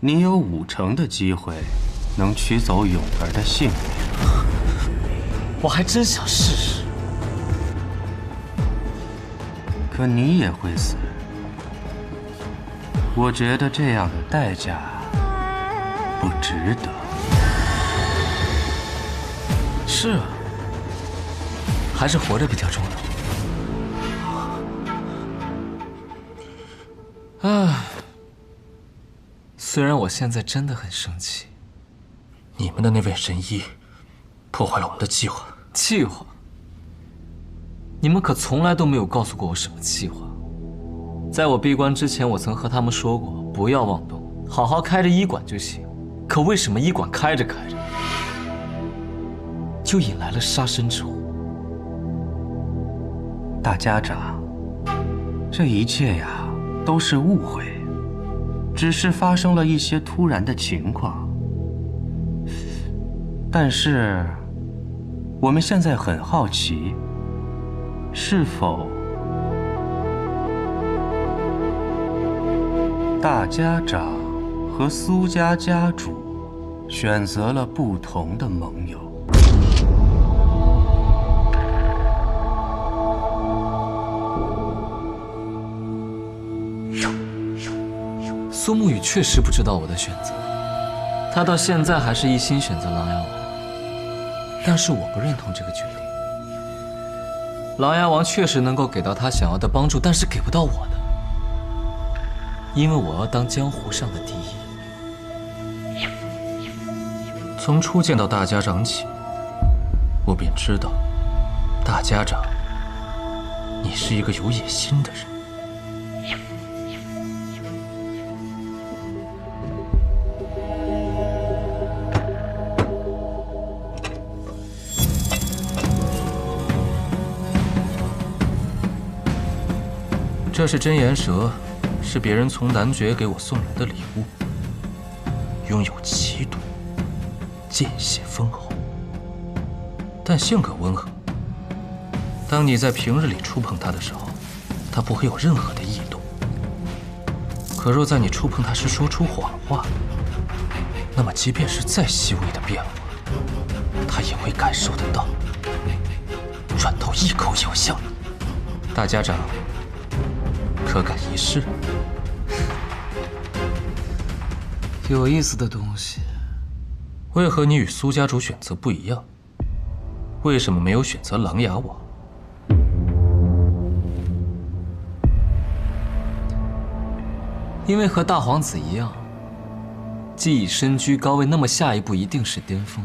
你有50%的机会能取走永儿的性命。我还真想试试。可你也会死。我觉得这样的代价不值得。是啊，还是活着比较重要。唉，虽然我现在真的很生气。你们的那位神医破坏了我们的计划。计划？你们可从来都没有告诉过我什么计划。在我闭关之前，我曾和他们说过，不要妄动，好好开着医馆就行。可为什么医馆开着开着，就引来了杀身之祸？大家长，这一切呀，都是误会，只是发生了一些突然的情况。但是，我们现在很好奇，是否大家长和苏家家主选择了不同的盟友？苏沐雨确实不知道我的选择，他到现在还是一心选择琅琊王，但是我不认同这个决定。琅琊王确实能够给到他想要的帮助，但是给不到我的，因为我要当江湖上的第一。从初见到大家长起，我便知道，大家长，你是一个有野心的人。这是真言蛇，是别人从男爵给我送来的礼物，拥有奇毒，见血封喉，但性格温和。当你在平日里触碰它的时候，它不会有任何的异动。可若在你触碰它时说出谎话，那么即便是再细微的变化，它也会感受得到，转头一口咬向你。大家长，可敢一试？有意思的东西。为何你与苏家主选择不一样？为什么没有选择琅琊王？因为和大皇子一样，既已身居高位，那么下一步一定是巅峰。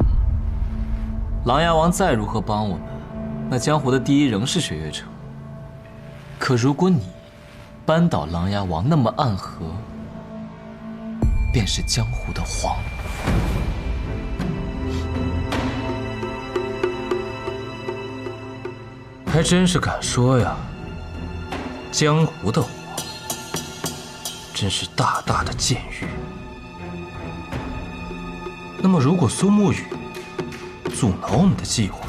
琅琊王再如何帮我们，那江湖的第一仍是雪月城。可如果你扳倒琅琊王，那么暗河便是江湖的皇。还真是敢说呀！江湖的皇，真是大大的僭越。那么，如果苏沐雨阻挠我们的计划，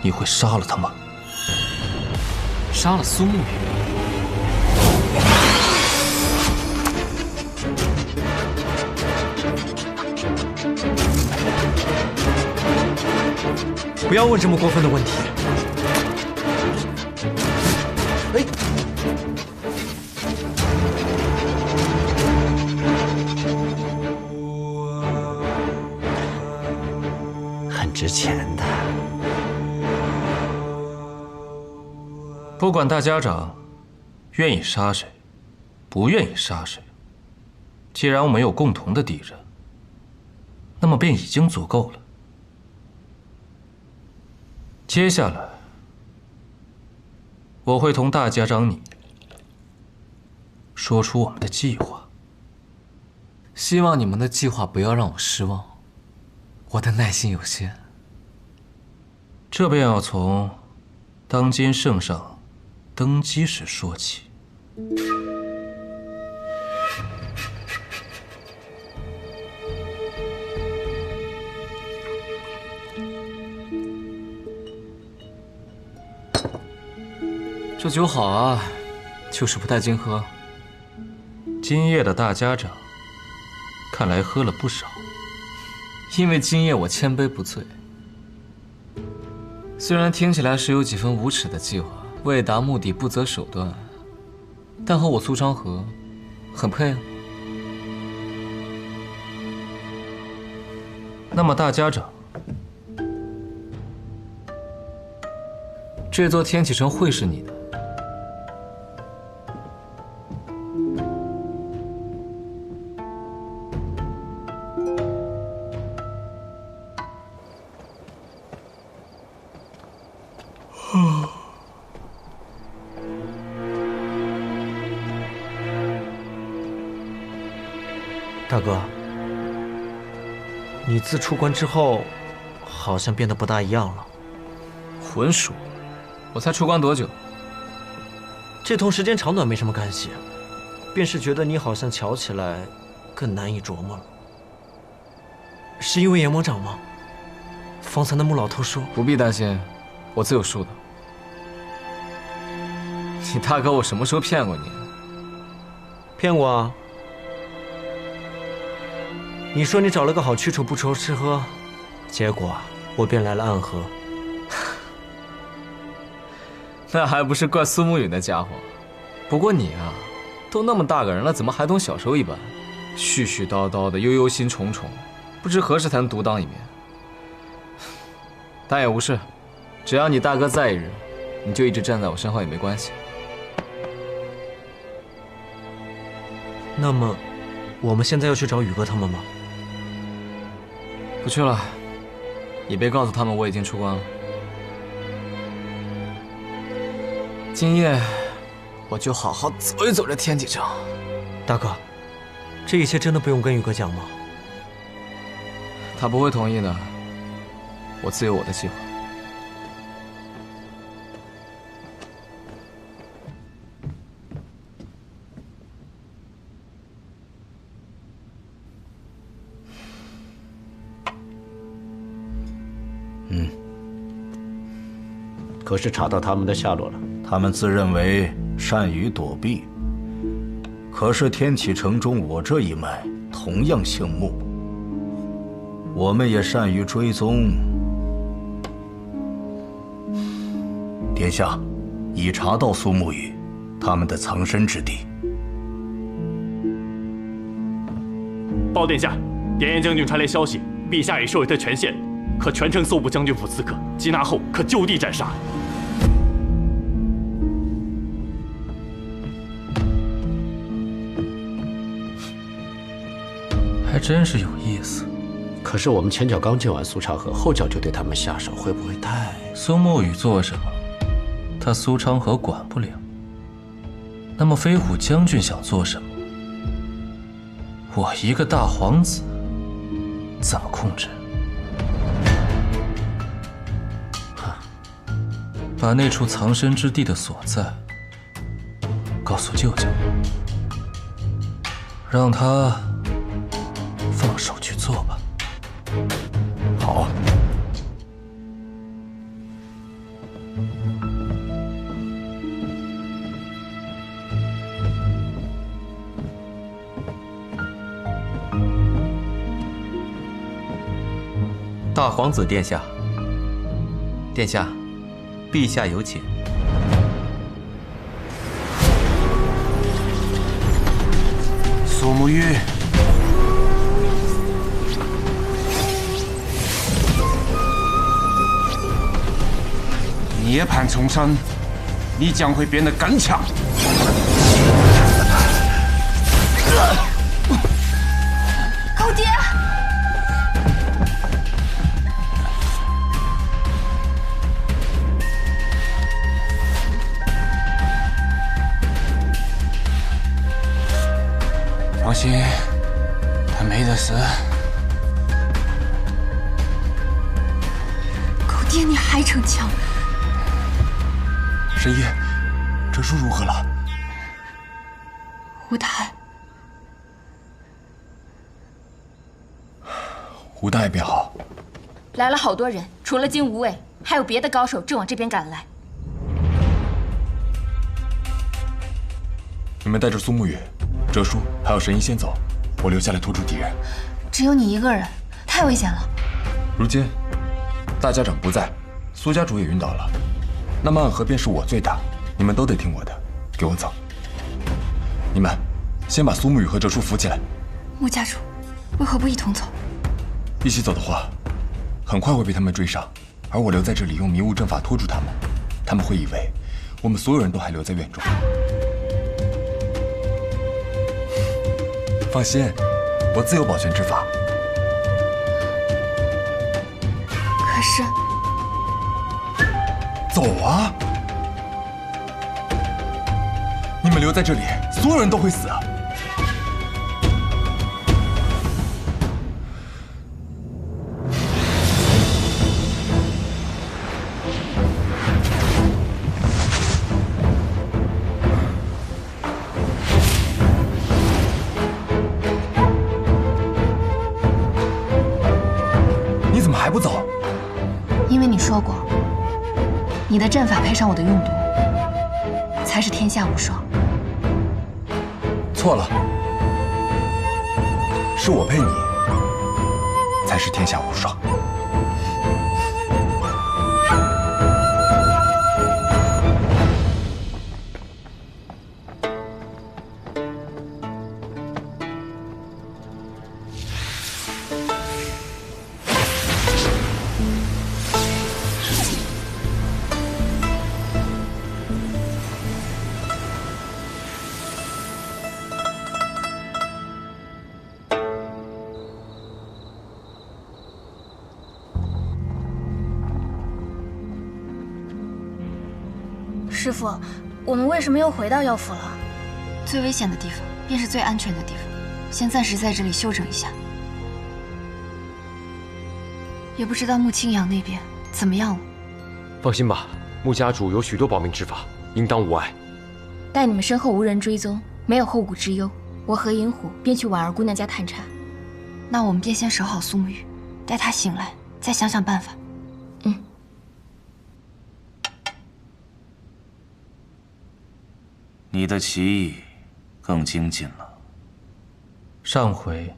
你会杀了他吗？杀了苏沐雨？不要问这么过分的问题。哎，很值钱的。不管大家长愿意杀谁，不愿意杀谁，既然我们有共同的敌人，那么便已经足够了。接下来，我会同大家长你说出我们的计划。希望你们的计划不要让我失望，我的耐心有限。这便要从当今圣上登基时说起。这酒好啊，就是不太经喝。今夜的大家长看来喝了不少。因为今夜我千杯不醉。虽然听起来是有几分无耻的计划，为达目的不择手段，但和我苏昌河很配啊。那么大家长，这座天启城会是你的？大哥，你自出关之后，好像变得不大一样了。混属，我才出关多久？这同时间长短没什么干系，便是觉得你好像瞧起来更难以琢磨了。是因为阎魔掌吗？方才那木老头说，不必担心，我自有数的。你大哥，我什么时候骗过你？骗我啊！你说你找了个好去处不愁吃喝，结果我便来了暗河。那还不是怪苏沐雨那家伙。不过你啊，都那么大个人了，怎么还同小时候一般，絮絮叨叨的，又忧心忡忡，不知何时才能独当一面。但也无事，只要你大哥在一日，你就一直站在我身后也没关系。那么，我们现在要去找宇哥他们吗？不去了，也别告诉他们我已经出关了。今夜我就好好走一走这天启城。大哥，这一切真的不用跟宇哥讲吗？他不会同意的，我自有我的计划。可是查到他们的下落了。他们自认为善于躲避，可是天启城中我这一脉同样姓穆，我们也善于追踪。殿下已查到苏沐雨他们的藏身之地。报殿下，典彦将军传来消息，陛下已授予他权限，可全城搜捕将军府刺客，缉拿后可就地斩杀。还真是有意思。可是我们前脚刚见完苏昌河，后脚就对他们下手，会不会太……苏沐雨做什么，他苏昌河管不了。那么飞虎将军想做什么，我一个大皇子怎么控制？把那处藏身之地的所在告诉舅舅，让他放手去做吧。好。大皇子殿下，殿下，陛下有请。苏沐雨，涅槃重生，你将会变得更强。狗爹！放心，他没得死。狗爹，你还逞强！神医，这书如何了？吴太，吴大爷便好。来了好多人，除了金无畏，还有别的高手正往这边赶来。你们带着苏沐雨、哲叔还有神医先走，我留下来拖住敌人。只有你一个人，太危险了。如今大家长不在，苏家主也晕倒了，那么暗河便是我最大，你们都得听我的，给我走。你们先把苏沐雨和哲叔扶起来。穆家主，为何不一同走？一起走的话，很快会被他们追上，而我留在这里用迷雾阵法拖住他们，他们会以为我们所有人都还留在院中。放心，我自有保全之法。可是，走啊！你们留在这里，所有人都会死啊！你怎么还不走？因为你说过，你的阵法配上我的用毒，才是天下无双。错了，是我配你，才是天下无双。师父，我们为什么又回到药府了？最危险的地方，便是最安全的地方。先暂时在这里休整一下。也不知道穆清扬那边怎么样了。放心吧，穆家主有许多保命之法，应当无碍。待你们身后无人追踪，没有后顾之忧，我和银虎便去婉儿姑娘家探查。那我们便先守好苏沐雨，待她醒来再想想办法。你的棋艺更精进了。上回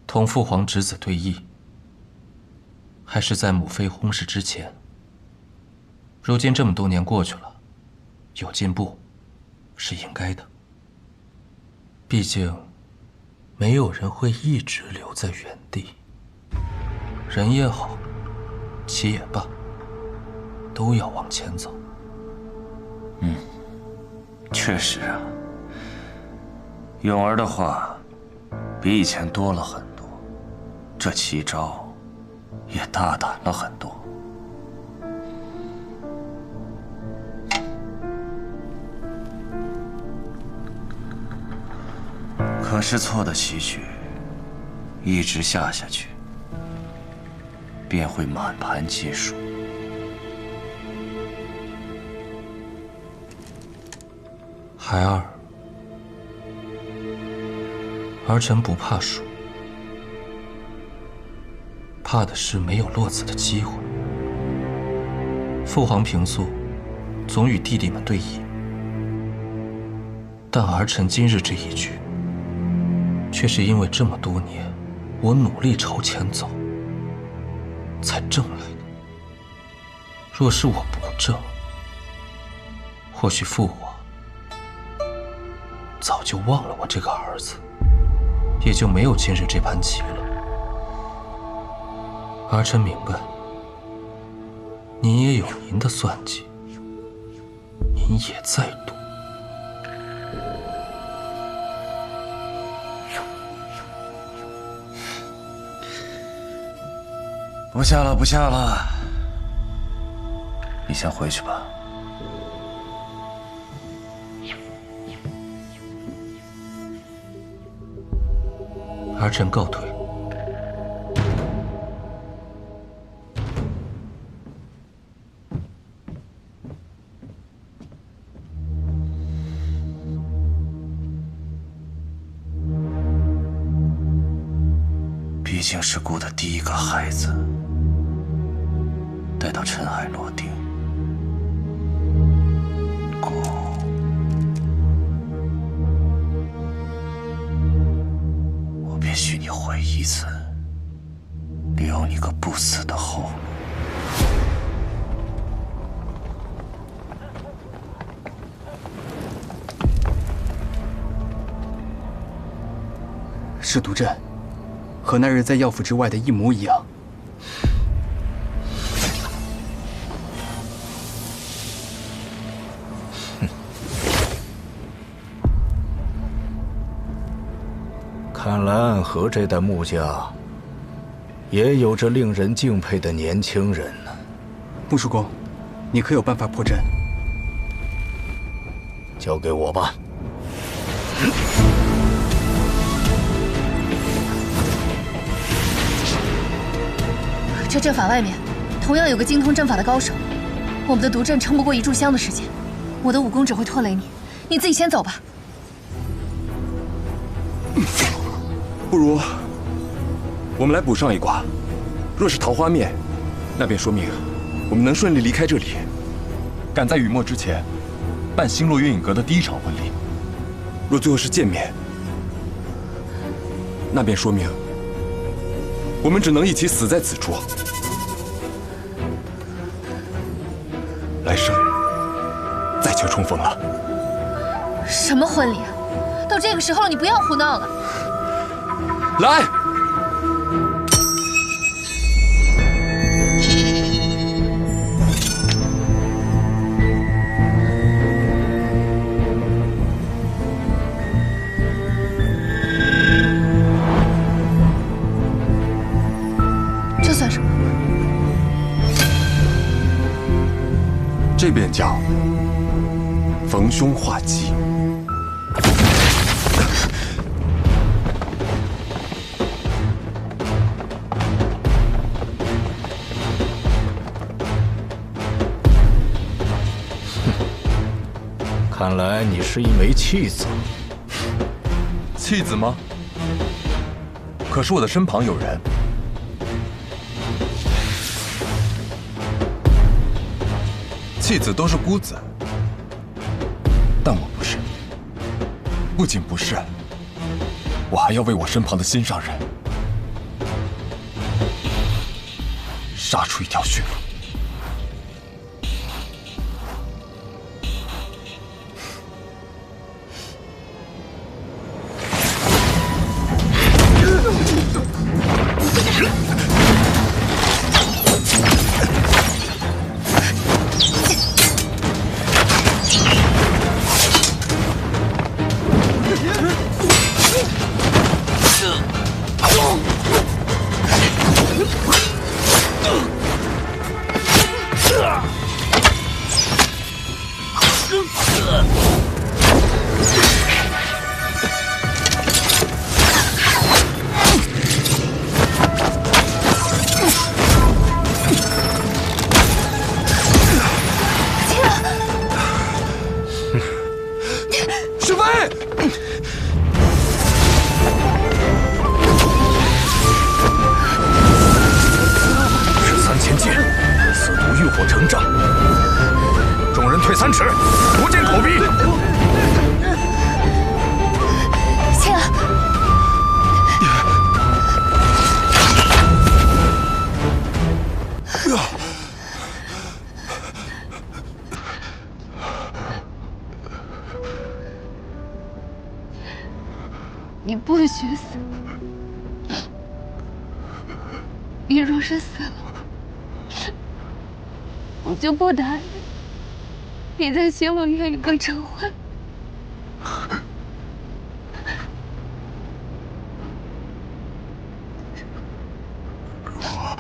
同父皇侄子对弈，还是在母妃薨逝之前。如今这么多年过去了，有进步是应该的。毕竟，没有人会一直留在原地。人也好，棋也罢，都要往前走。确实啊，咏儿的话比以前多了很多，这奇招也大胆了很多。可是错的棋局，一直下去，便会满盘皆输。孩儿，儿臣不怕输，怕的是没有落子的机会。父皇平素总与弟弟们对弈，但儿臣今日这一局，却是因为这么多年我努力朝前走，才挣来的。若是我不挣，或许父王早就忘了我这个儿子，也就没有今日这盘棋了。儿臣明白，您也有您的算计，您也在赌。不下了，不下了，你先回去吧。儿臣告退。毕竟是顾的第一个孩子，待到尘埃落定，顾，我为一次，留你个不死的后。是毒阵，和那日在药府之外的一模一样。看来暗河这代穆家也有着令人敬佩的年轻人呢。穆叔公，你可有办法破阵？交给我吧。这阵法外面同样有个精通阵法的高手，我们的毒阵撑不过一炷香的时间，我的武功只会拖累你，你自己先走吧。不如我们来补上一卦。若是桃花面，那便说明我们能顺利离开这里，赶在雨末之前办星落月影阁的第一场婚礼。若最后是见面，那便说明我们只能一起死在此处。来生再求重逢了。什么婚礼啊？都这个时候了，你不要胡闹了。来。这算什么？这便叫逢凶化吉。看来你是一枚弃子。弃子吗？可是我的身旁有人。弃子都是孤子，但我不是。不仅不是，我还要为我身旁的心上人杀出一条血路。3尺，不见口鼻。青儿，你不许死！你若是死了，我就不答应你在星落月影阁成婚。如果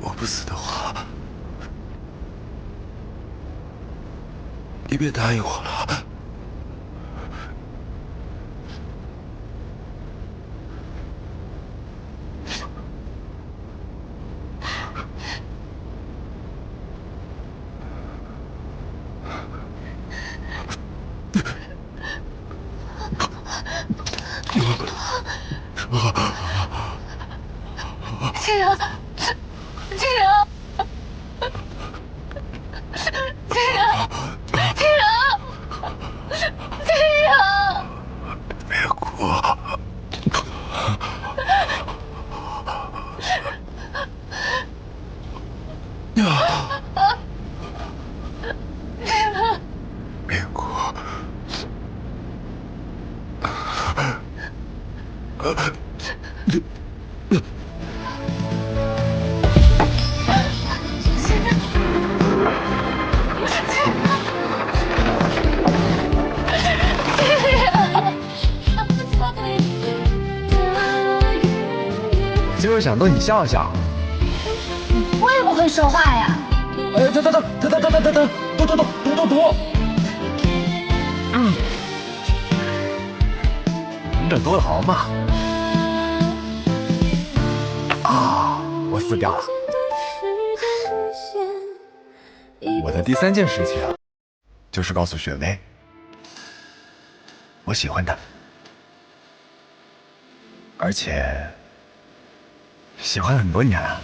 我不死的话，你别答应我了。青阳，青阳，青阳，青阳，青阳，别哭。就是想逗你笑笑。会不会说话呀？哎，等，读。忍多劳嘛。啊，我死掉了。我的第3件事情，就是告诉雪薇，我喜欢她，而且喜欢很多年了。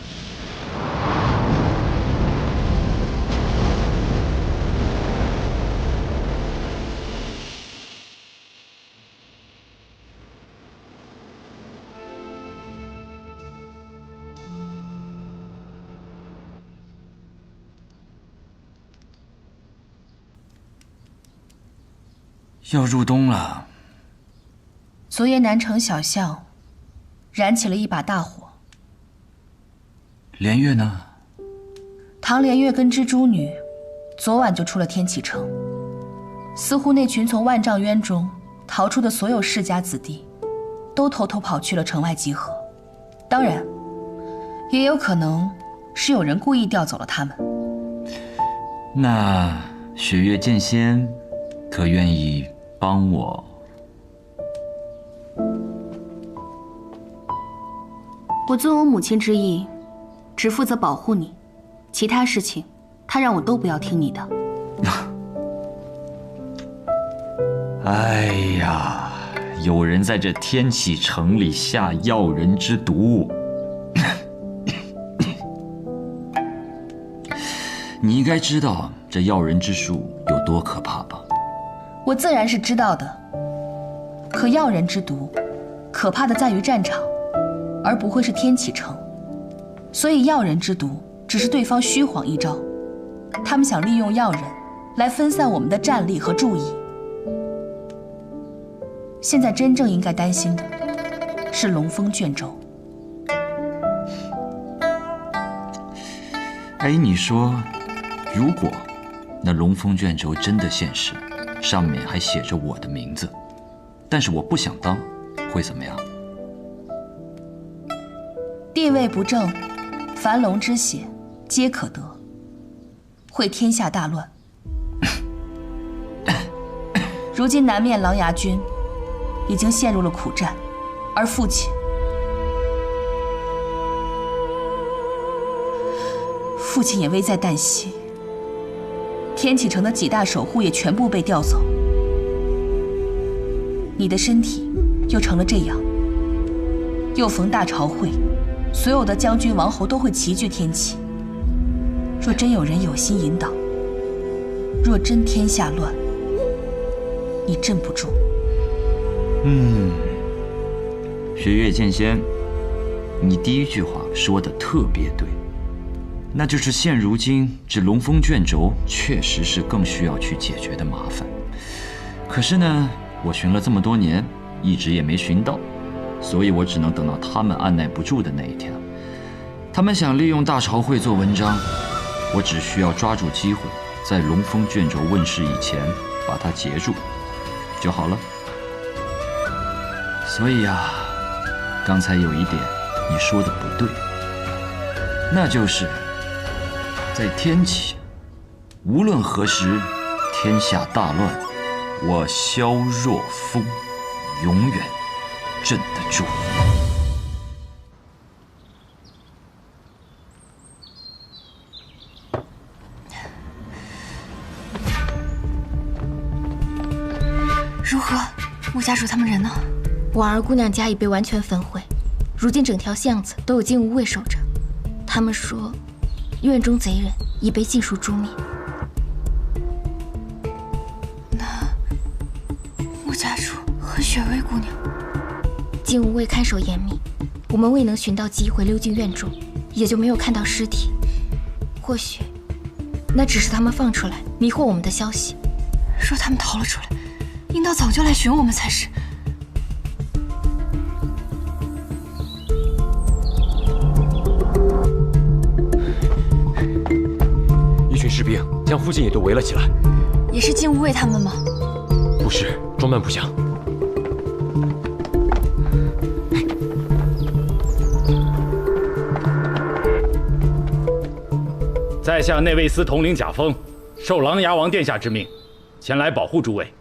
要入冬了。昨夜南城小巷燃起了一把大火。连月呢？唐连月跟蜘蛛女昨晚就出了天启城，似乎那群从万丈渊中逃出的所有世家子弟，都偷偷跑去了城外集合。当然，也有可能是有人故意调走了他们。那雪月剑仙，可愿意帮我？我遵我母亲之意，只负责保护你，其他事情，她让我都不要听你的。哎呀，有人在这天启城里下药人之毒，你应该知道这药人之术有多可怕吧？我自然是知道的，可药人之毒，可怕的在于战场，而不会是天启城。所以药人之毒只是对方虚晃一招，他们想利用药人来分散我们的战力和注意。现在真正应该担心的是龙峰卷轴。哎，你说，如果那龙峰卷轴真的现实，上面还写着我的名字，但是我不想当，会怎么样？地位不正，凡龙之血皆可得，会天下大乱。如今南面狼牙军已经陷入了苦战，而父亲也危在旦夕。天启城的几大守护也全部被调走，你的身体又成了这样。又逢大朝会，所有的将军王侯都会齐聚天启。若真有人有心引导，若真天下乱，你镇不住。雪月剑仙，你第一句话说的特别对，那就是现如今这龙峰卷轴确实是更需要去解决的麻烦。可是呢，我寻了这么多年，一直也没寻到，所以我只能等到他们按耐不住的那一天。他们想利用大朝会做文章，我只需要抓住机会，在龙峰卷轴问世以前把它截住就好了。所以啊，刚才有一点你说的不对，那就是在天启，无论何时，天下大乱，我萧若风永远镇得住。如何？穆家主他们人呢？婉儿姑娘家已被完全焚毁，如今整条巷子都有禁无卫守着。他们说，院中贼人已被尽数诛灭。那穆家主和雪薇姑娘，禁无卫看守严密，我们未能寻到机会溜进院中，也就没有看到尸体。或许，那只是他们放出来迷惑我们的消息。若他们逃了出来，应当早就来寻我们才是。将附近也都围了起来。也是金无畏他们吗？不是，装扮不像。在下内卫司统领贾峰，受琅琊王殿下之命，前来保护诸位。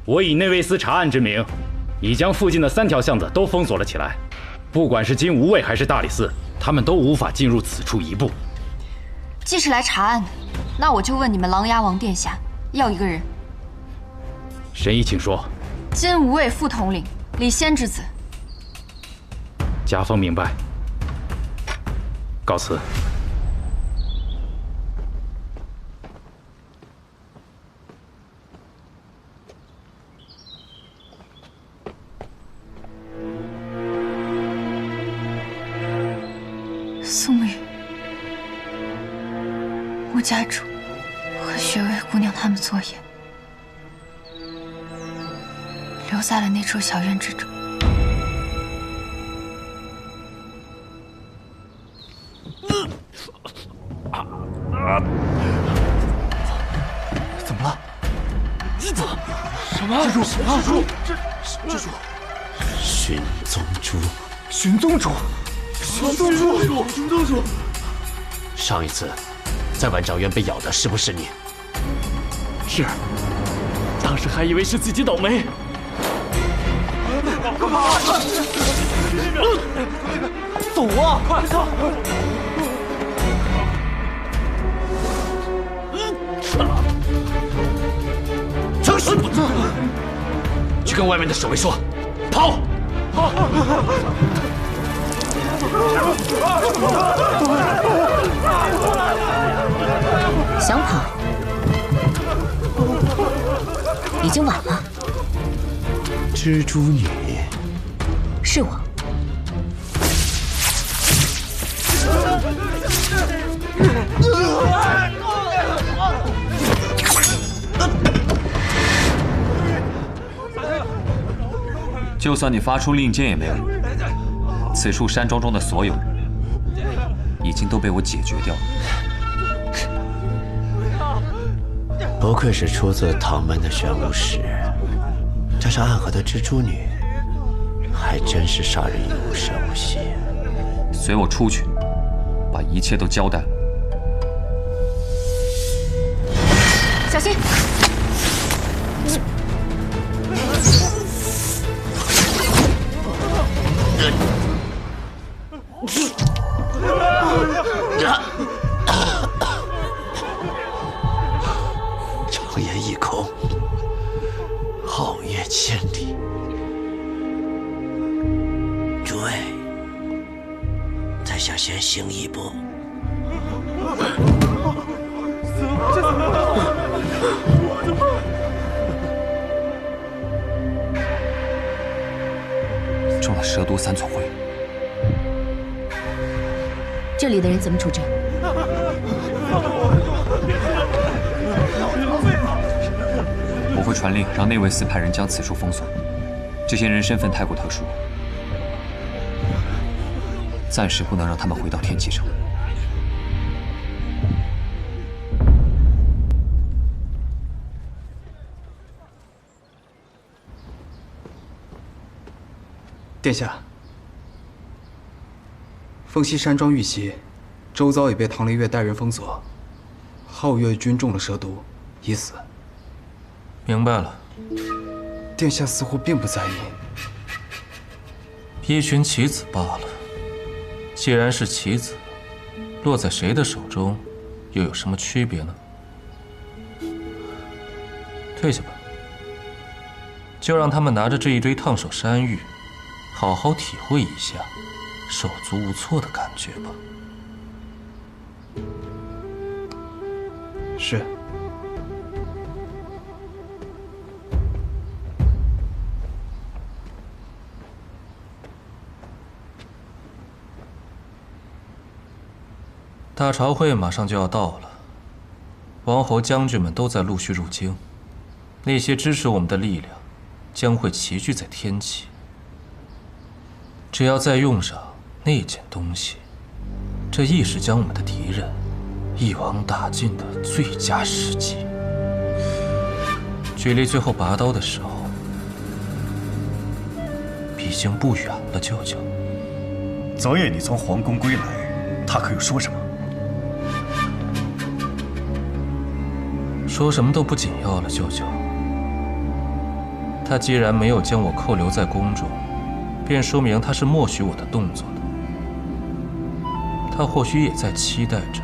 我以内卫司查案之名，已将附近的3条巷子都封锁了起来。不管是金无畏还是大理寺，他们都无法进入此处一步。既是来查案的，那我就问你们琅琊王殿下，要一个人。神医，请说。金无畏副统领李仙之子。贾峰明白。告辞。苏沐雨，穆家主和雪薇姑娘他们昨夜留在了那处小院之中。怎么了？什么？蜘蛛！蜘蛛！寻踪蛛！寻踪蛛！寻踪蛛！上一次在万丈渊被咬的是不是你？是。当时还以为是自己倒霉。快跑！走啊！快走！成事不做，去跟外面的守卫说，跑！想跑，已经晚了。蜘蛛女，是我。就算你发出令箭也没有用。此处山庄中的所有人，已经都被我解决掉了。不愧是出自唐门的玄武石，加上暗河的蜘蛛女，还真是杀人于无声无息。随我出去，把一切都交代了。小心！长言一空，皓月千里。诸位，在下先行一步。中了蛇毒3寸灰。这里的人怎么处置？我会传令让内卫司派人将此处封锁。这些人身份太过特殊，暂时不能让他们回到天启城。殿下，凤溪山庄遇袭，周遭已被唐灵月带人封锁，皓月君中了蛇毒，已死。明白了。殿下似乎并不在意。一群棋子罢了。既然是棋子，落在谁的手中，又有什么区别呢？退下吧，就让他们拿着这一堆烫手山芋，好好体会一下手足无措的感觉吧。是。大朝会马上就要到了，王侯将军们都在陆续入京，那些支持我们的力量将会齐聚在天启。只要再用上那件东西，这亦是将我们的敌人一网打尽的最佳时机。距离最后拔刀的时候，已经不远了，舅舅。昨夜你从皇宫归来，他可有说什么？说什么都不紧要了，舅舅。他既然没有将我扣留在宫中，便说明他是默许我的动作的。他或许也在期待着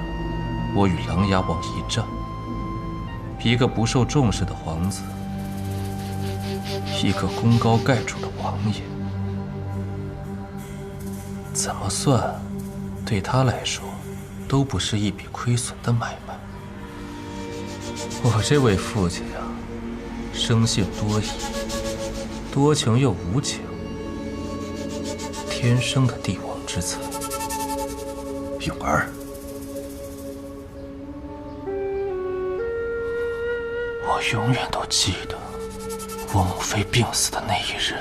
我与琅琊王一战。一个不受重视的皇子，一个功高盖主的王爷，怎么算，对他来说，都不是一笔亏损的买卖。我这位父亲呀，生性多疑，多情又无情，天生的帝王之才。永儿，我永远都记得我母妃病死的那一日，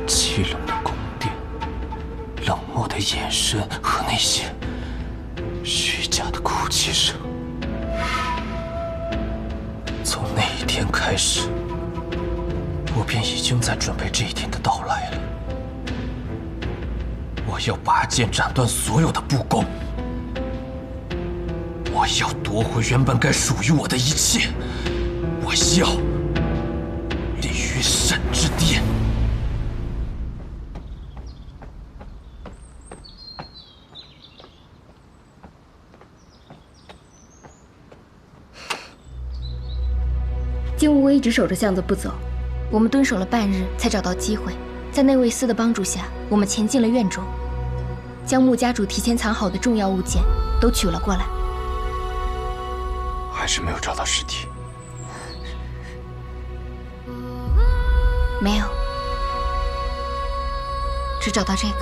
凄冷的宫殿，冷漠的眼神和那些虚假的哭泣声。从那一天开始，我便已经在准备这一天的到来了。我要拔剑斩断所有的不公，我要夺回原本该属于我的一切，我要立于神之巅。金无畏一直守着巷子不走，我们蹲守了半日才找到机会，在内卫司的帮助下，我们前进了院中，将穆家主提前藏好的重要物件都取了过来。还是没有找到尸体。没有，只找到这个。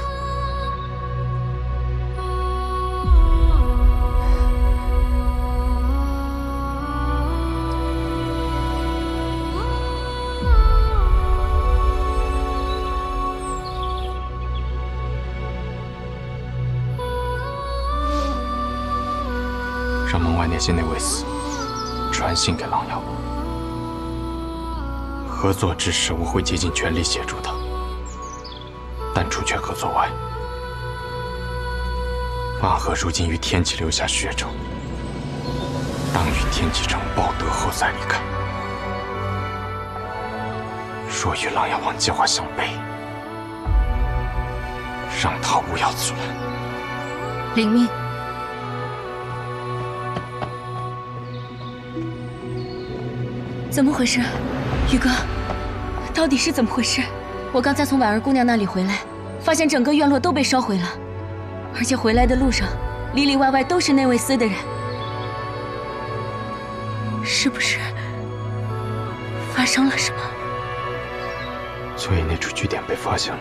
让门外那些内卫司传信给琅琊王，合作之时我会竭尽全力协助他，但除却合作外，万和如今于天启留下血仇，当与天启城报德后再离开。若与琅琊王计划相悖，让他勿要阻拦。领命。怎么回事，宇哥？到底是怎么回事？我刚才从婉儿姑娘那里回来，发现整个院落都被烧毁了，而且回来的路上，里里外外都是内卫司的人，是不是发生了什么？所以那处据点被发现了，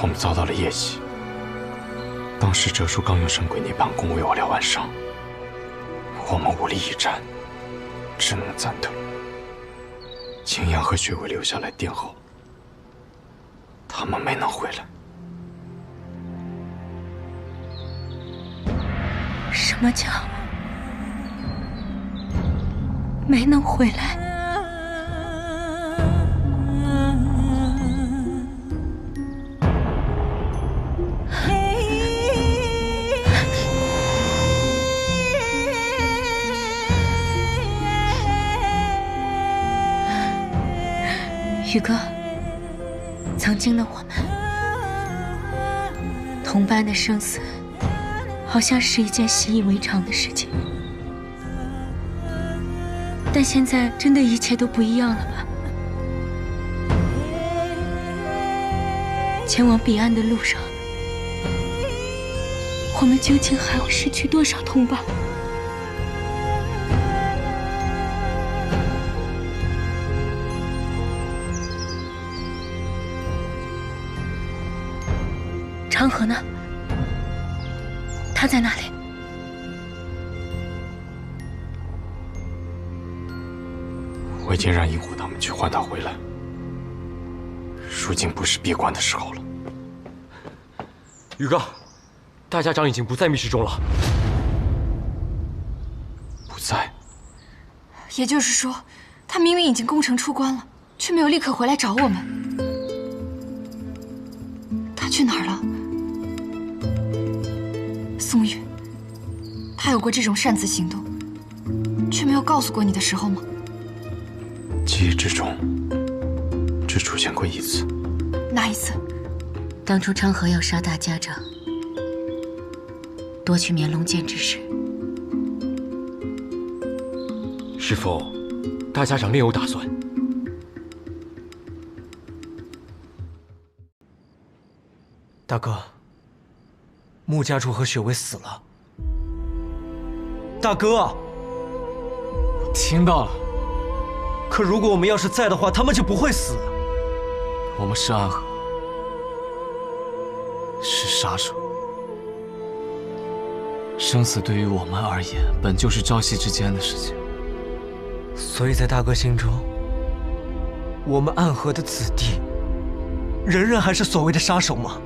我们遭到了夜袭。当时哲叔刚用神鬼涅槃弓为我疗完伤，我们无力一战，只能暂退。青阳和雪薇留下来殿后，他们没能回来。什么叫没能回来？宇哥，曾经的我们，同伴的生死，好像是一件习以为常的事情。但现在真的一切都不一样了吧？前往彼岸的路上，我们究竟还会失去多少同伴？长河呢？他在哪里？我已经让萤火他们去唤他回来，如今不是闭关的时候了。宇哥，大家长已经不在密室中了。不在。也就是说，他明明已经攻城出关了，却没有立刻回来找我们。他去哪儿了？宋玉，他有过这种擅自行动，却没有告诉过你的时候吗？记忆之中，只出现过一次。哪一次？当初昌河要杀大家长，夺取绵龙剑之时。是否大家长另有打算？大哥，穆家主和雪薇死了。大哥，我听到了。可如果我们要是在的话，他们就不会死。我们是暗河，是杀手，生死对于我们而言，本就是朝夕之间的事情。所以在大哥心中，我们暗河的子弟，仍然还是所谓的杀手吗？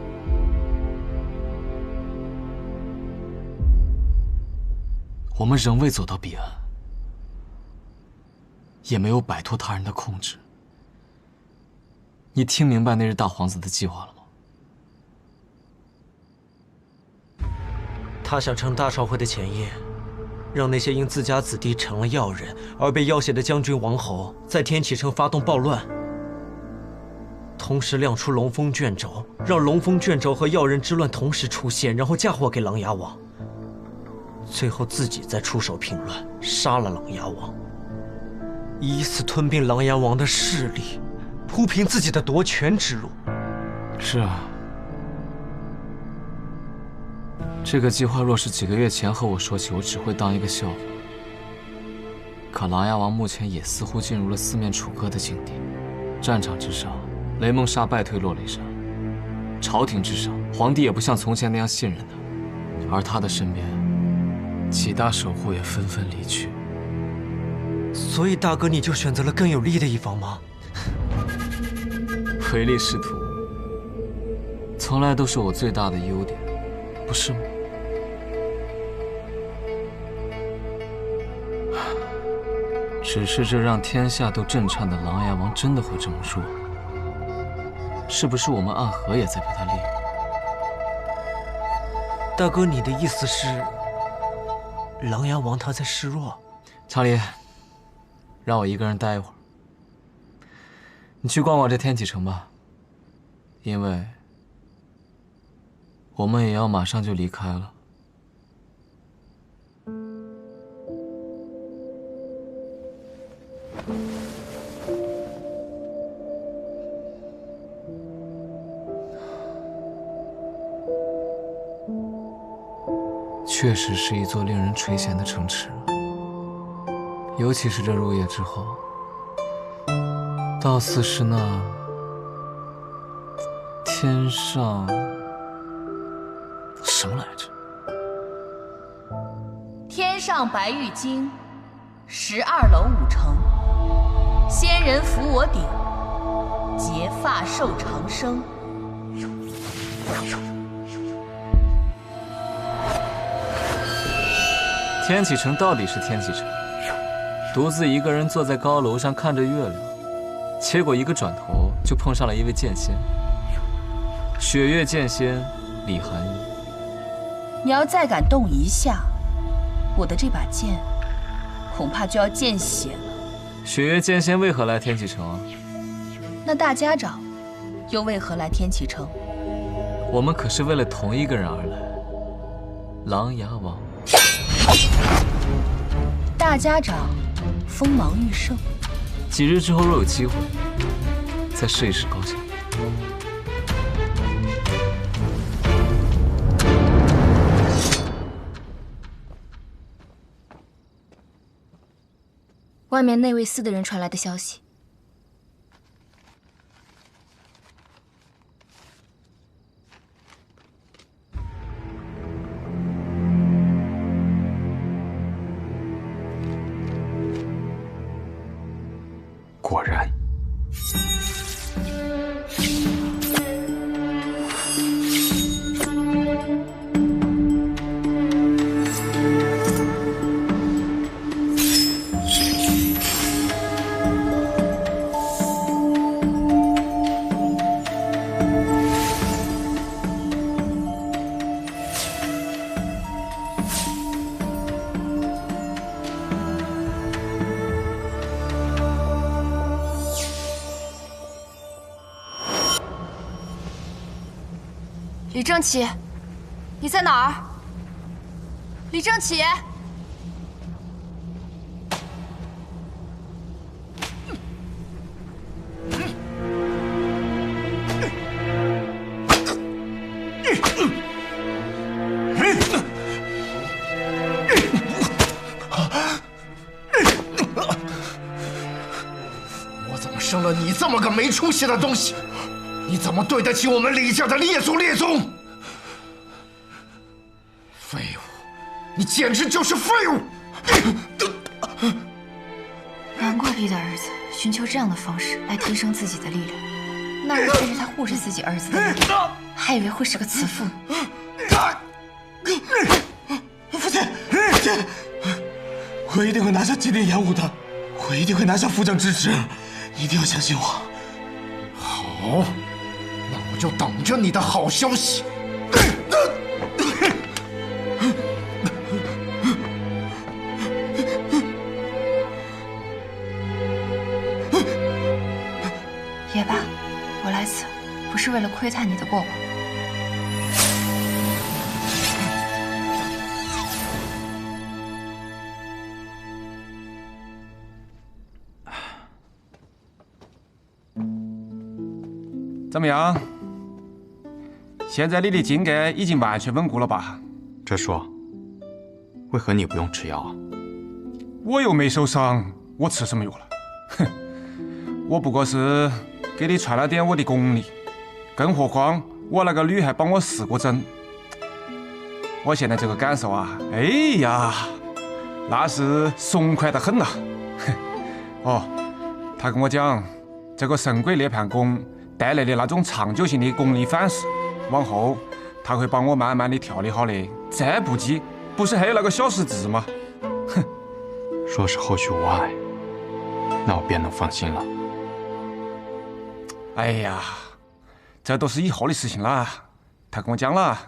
我们仍未走到彼岸，也没有摆脱他人的控制。你听明白那日大皇子的计划了吗？他想趁大朝会的前夜，让那些因自家子弟成了要人而被要挟的将军王侯，在天启城发动暴乱，同时亮出龙峰卷轴，让龙峰卷轴和要人之乱同时出现，然后嫁祸给琅琊王。最后自己再出手平乱，杀了琅琊王，以此吞并琅琊王的势力，铺平自己的夺权之路。是啊，这个计划若是几个月前和我说起，我只会当一个笑话。可琅琊王目前也似乎进入了四面楚歌的境地，战场之上，雷梦莎败退洛雷山；朝廷之上，皇帝也不像从前那样信任他，而他的身边，几大守护也纷纷离去。所以大哥，你就选择了更有利的一方吗？唯利是图，从来都是我最大的优点，不是吗？只是这让天下都震颤的琅琊王真的会这么弱？是不是我们暗河也在被他利用？大哥，你的意思是，琅琊王他在示弱？查理，让我一个人待一会儿。你去逛逛这天启城吧，因为我们也要马上就离开了。确实是一座令人垂涎的城池，尤其是这入夜之后，倒似是那天上什么来着？天上白玉京，12楼5城，仙人扶我顶，结发寿长生。天启城到底是天启城，独自一个人坐在高楼上看着月亮，结果一个转头就碰上了一位剑仙，雪月剑仙李寒衣。你要再敢动一下，我的这把剑恐怕就要见血了。雪月剑仙为何来天启城啊？那大家长又为何来天启城？我们可是为了同一个人而来，琅琊王。大家长锋芒愈盛，几日之后若有机会，再试一试高下。外面内卫司的人传来的消息。果然，李正启，你在哪儿？李正启。 生了你这么个没出息的东西，你怎么对得起我们李家的列祖列宗？废物！你简直就是废物！难怪李的儿子寻求这样的方式来提升自己的力量。那人看着他护着自己儿子的力量，还以为会是个慈父。父亲，父亲，我一定会拿下吉林演武的，我一定会拿下副将之职。 你一定要相信我。好，那我就等着你的好消息。也罢，我来此不是为了窥探你的过往。怎么样？现在你的筋骨已经完全稳固了吧？哲叔，为何你不用吃药啊？我又没受伤，我吃什么药了？哼，我不过是给你传了点我的功力，更何况我那个女还帮我试过针。我现在这个感受啊，哎呀，那是爽快得很呐！哼，哦，他跟我讲，这个神鬼涅槃功。 带来的那种长久性的功力反噬，往后他会帮我慢慢的调理好的。再不济，不是还有那个小十字吗？哼！若是后续无碍，那我便能放心了。哎呀，这都是以后的事情啦。他跟我讲了，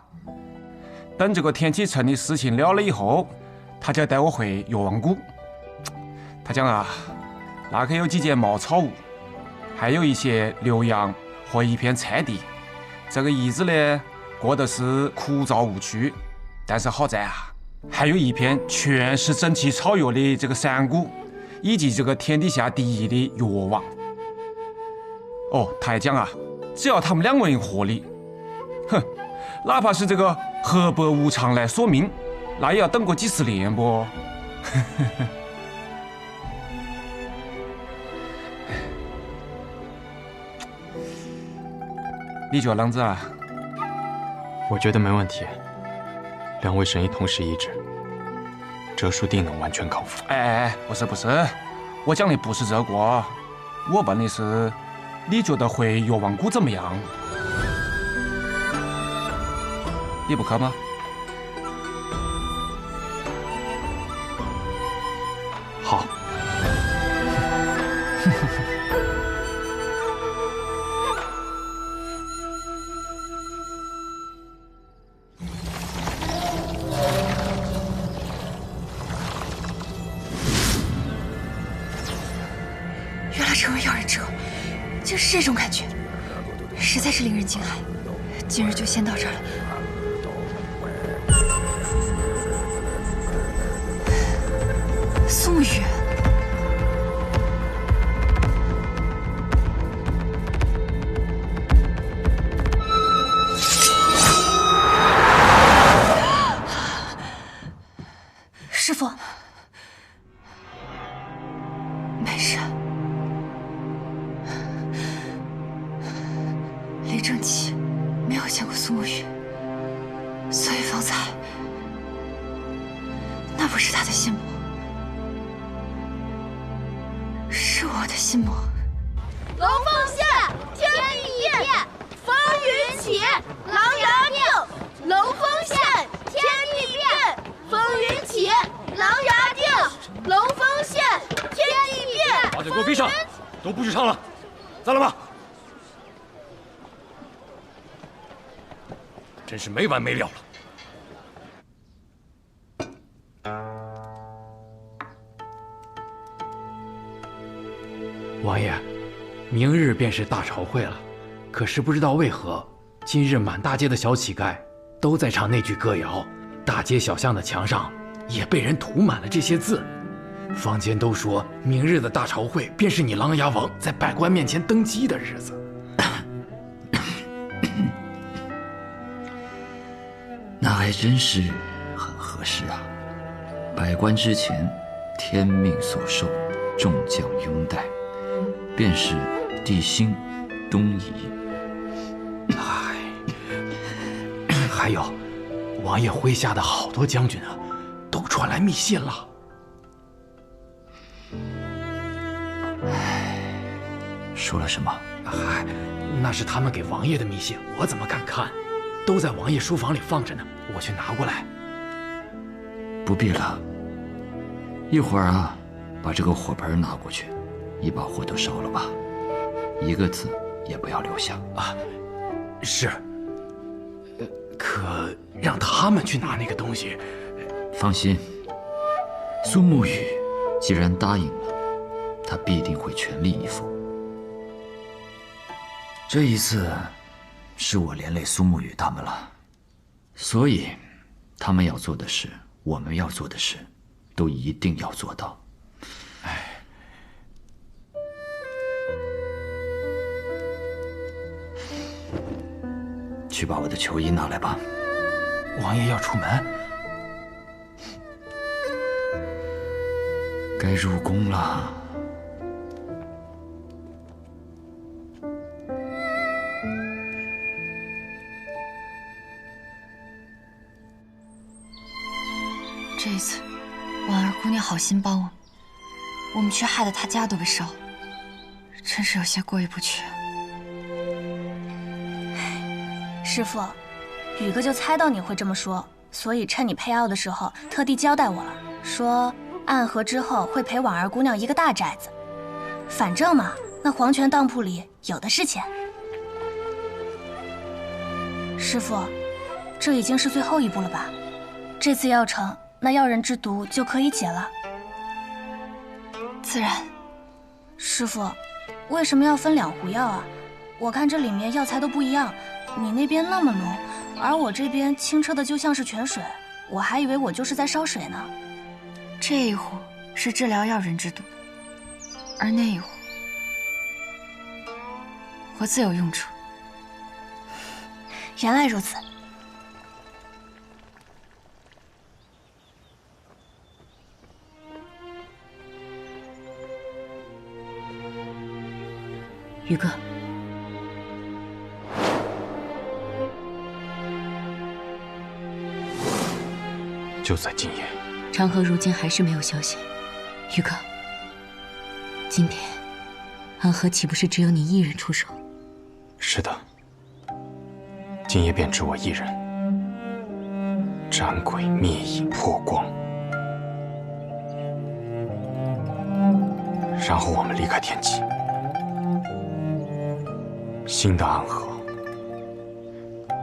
等这个天启城的事情了了以后，他就要带我回药王谷。他讲啊，那可有几间茅草屋，还有一些牛羊。 和一片菜地，这个日子呢过得是枯燥无趣，但是好在啊，还有一片全是整齐草药的这个山谷，以及这个天底下第一的药王。哦，他还讲啊，只要他们两个人合力，哼，哪怕是这个河伯无常来索命，那也要等个几十年不？你觉得啷子啊？我觉得没问题。两位神医同时医治，哲叔定能完全康复。哎，不是，我讲的不是这个，我问的是，你觉得回药王谷怎么样？你不去吗？好。成为药人之后，竟是这种感觉，实在是令人惊骇。今日就先到这儿了。苏沐雨，师父，没事。 李正启没有见过苏沐雨，所以方才那不是他的心魔，是我的心魔。龙凤现，天地变，风云起，狼牙定。龙凤现，天地变，风云起，狼牙定。龙凤现，天地变。把嘴给我闭上，都不许唱了，散了吧。 真是没完没了了！王爷，明日便是大朝会了，可是不知道为何今日满大街的小乞丐都在唱那句歌谣，大街小巷的墙上也被人涂满了这些字。坊间都说，明日的大朝会便是你琅琊王在百官面前登基的日子。那还真是很合适啊！百官之前，天命所受，众将拥戴，便是帝辛、东夷。还有，王爷麾下的好多将军啊，都传来密信了。说了什么？嗨，那是他们给王爷的密信，我怎么敢看？都在王爷书房里放着呢，我去拿过来。不必了，一会儿啊，把这个火盆拿过去，一把火都烧了吧，一个字也不要留下啊。是。可让他们去拿那个东西，放心，苏沐雨既然答应了，他必定会全力以赴。这一次，是我连累苏沐雨他们了，所以他们要做的事，我们要做的事，都一定要做到。去把我的球衣拿来吧。王爷要出门，该入宫了。这一次，婉儿姑娘好心帮我们却害得她家都被烧了，真是有些过意不去。师父，宇哥就猜到你会这么说，所以趁你配药的时候，特地交代我了，说暗合之后会陪婉儿姑娘一个大寨子。反正嘛，那黄泉当铺里有的是钱。师父，这已经是最后一步了吧？这次药成，那药人之毒就可以解了。自然。师父，为什么要分2壶药啊？我看这里面药材都不一样。你那边那么浓，而我这边清澈的就像是泉水，我还以为我就是在烧水呢。这一壶是治疗药人之毒，而那一壶我自有用处。原来如此。宇哥。就在今夜，长河如今还是没有消息。宇哥，今天暗河岂不是只有你一人出手？是的，今夜便只我一人，斩鬼灭影破光，然后我们离开天际。新的暗河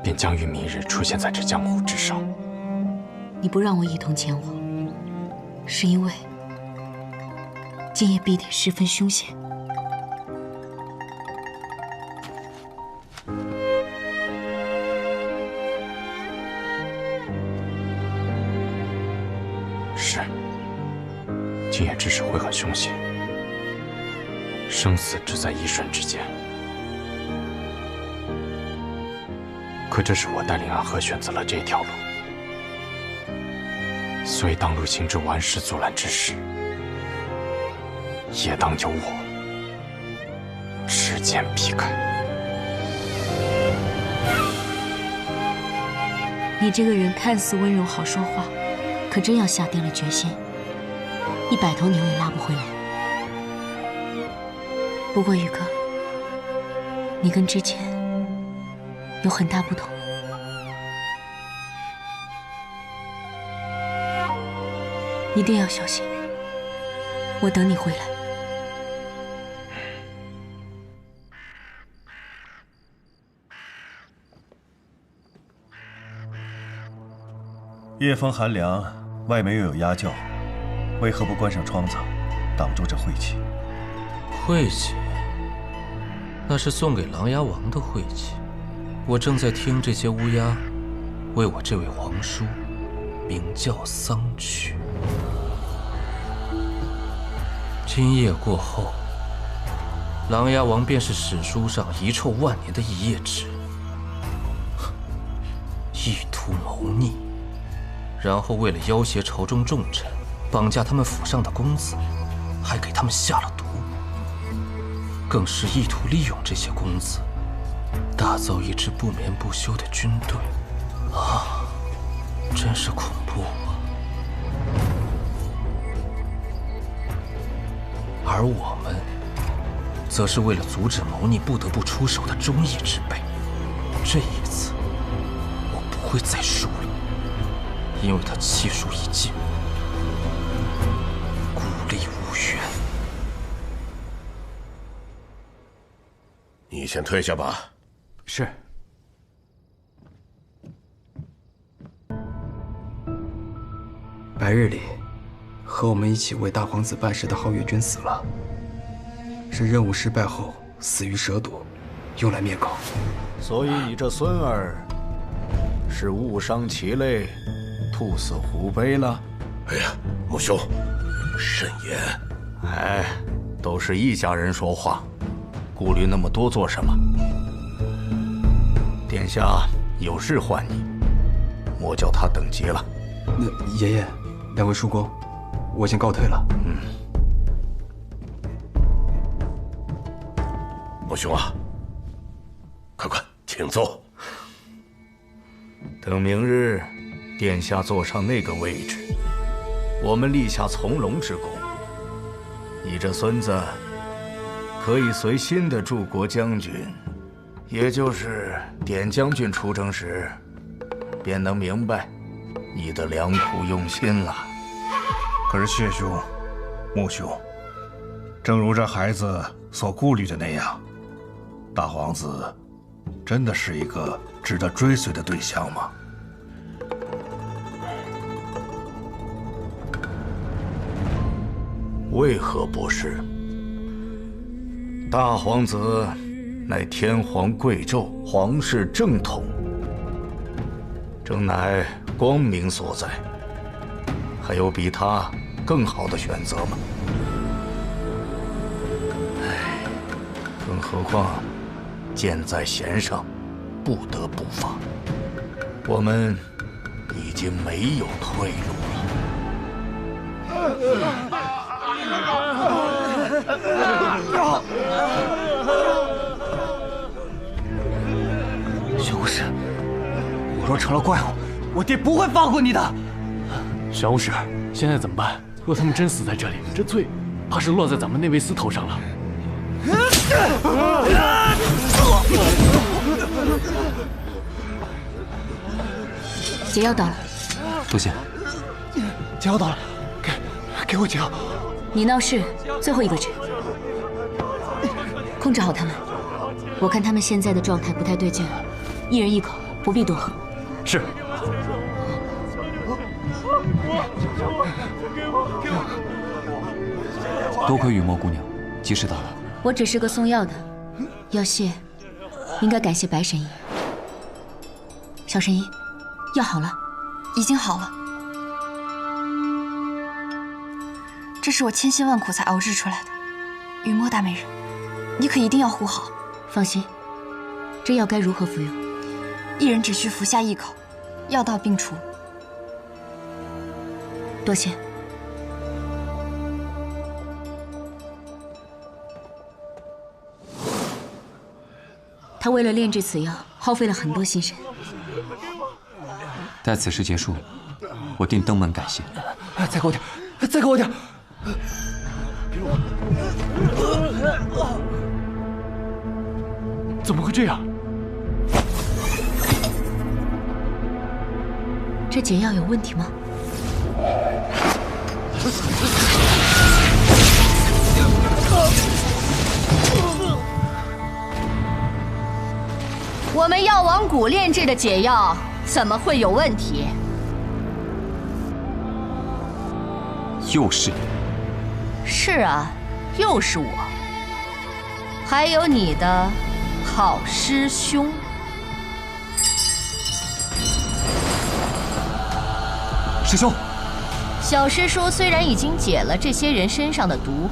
便将于明日出现在这江湖之上。你不让我一同前往，是因为今夜必定十分凶险。是，今夜之事会很凶险，生死只在一瞬之间。可这是我带领暗河选择了这条路。所以，当陆行之顽石阻拦之时，也当由我持剑避开。你这个人看似温柔好说话，可真要下定了决心，100头牛也拉不回来。不过宇哥，你跟之前有很大不同。一定要小心，我等你回来。夜风寒凉，外面又有鸦叫，为何不关上窗子，挡住这晦气？晦气，那是送给琅琊王的晦气。我正在听这些乌鸦为我这位皇叔鸣叫丧曲。今夜过后，琅琊王便是史书上遗臭万年的一页纸，意图谋逆，然后为了要挟朝中重臣，绑架他们府上的公子，还给他们下了毒，更是意图利用这些公子，打造一支不眠不休的军队。啊，真是恐怖啊！而我们，则是为了阻止谋逆不得不出手的忠义之辈。这一次，我不会再输了，因为他气数已尽，孤立无援。你先退下吧。是。白日里，和我们一起为大皇子办事的皓月君死了，是任务失败后死于蛇毒，用来灭口。所以你这孙儿是误伤其类，兔死狐悲了。哎呀，母兄，慎言。哎，都是一家人说话，顾虑那么多做什么？殿下有事唤你，莫叫他等急了。那爷爷，两位叔公，我先告退了。母兄啊，快，请坐。等明日殿下坐上那个位置，我们立下从龙之功。你这孙子可以随新的柱国将军，也就是典将军出征时，便能明白你的良苦用心了。可是谢兄、穆兄，正如这孩子所顾虑的那样，大皇子真的是一个值得追随的对象吗？为何不是？大皇子乃天皇贵胄，皇室正统，正乃光明所在。还有比他更好的选择吗？唉，更何况箭在弦上，不得不发。我们已经没有退路了。玄武使，我若成了怪物，我爹不会放过你的。玄武使，现在怎么办？若他们真死在这里，这罪怕是落在咱们内卫司头上了。解药到了，多谢。解药到了，给我解药。你闹事，最后一个指，控制好他们。我看他们现在的状态不太对劲，一人一口，不必多喝。是。多亏雨墨姑娘及时到了。我只是个送药的，要谢，应该感谢白神医。小神医，药好了，已经好了。这是我千辛万苦才熬制出来的。雨墨大美人，你可一定要护好。放心，这药该如何服用？一人只需服下1口，药到病除。多谢。他为了炼制此药，耗费了很多心神。待此事结束，我定登门感谢。再给我点，再给我点。怎么会这样？这解药有问题吗？我们药王谷炼制的解药怎么会有问题？又是？是啊，又是我。还有你的好师兄。师兄，小师叔虽然已经解了这些人身上的毒，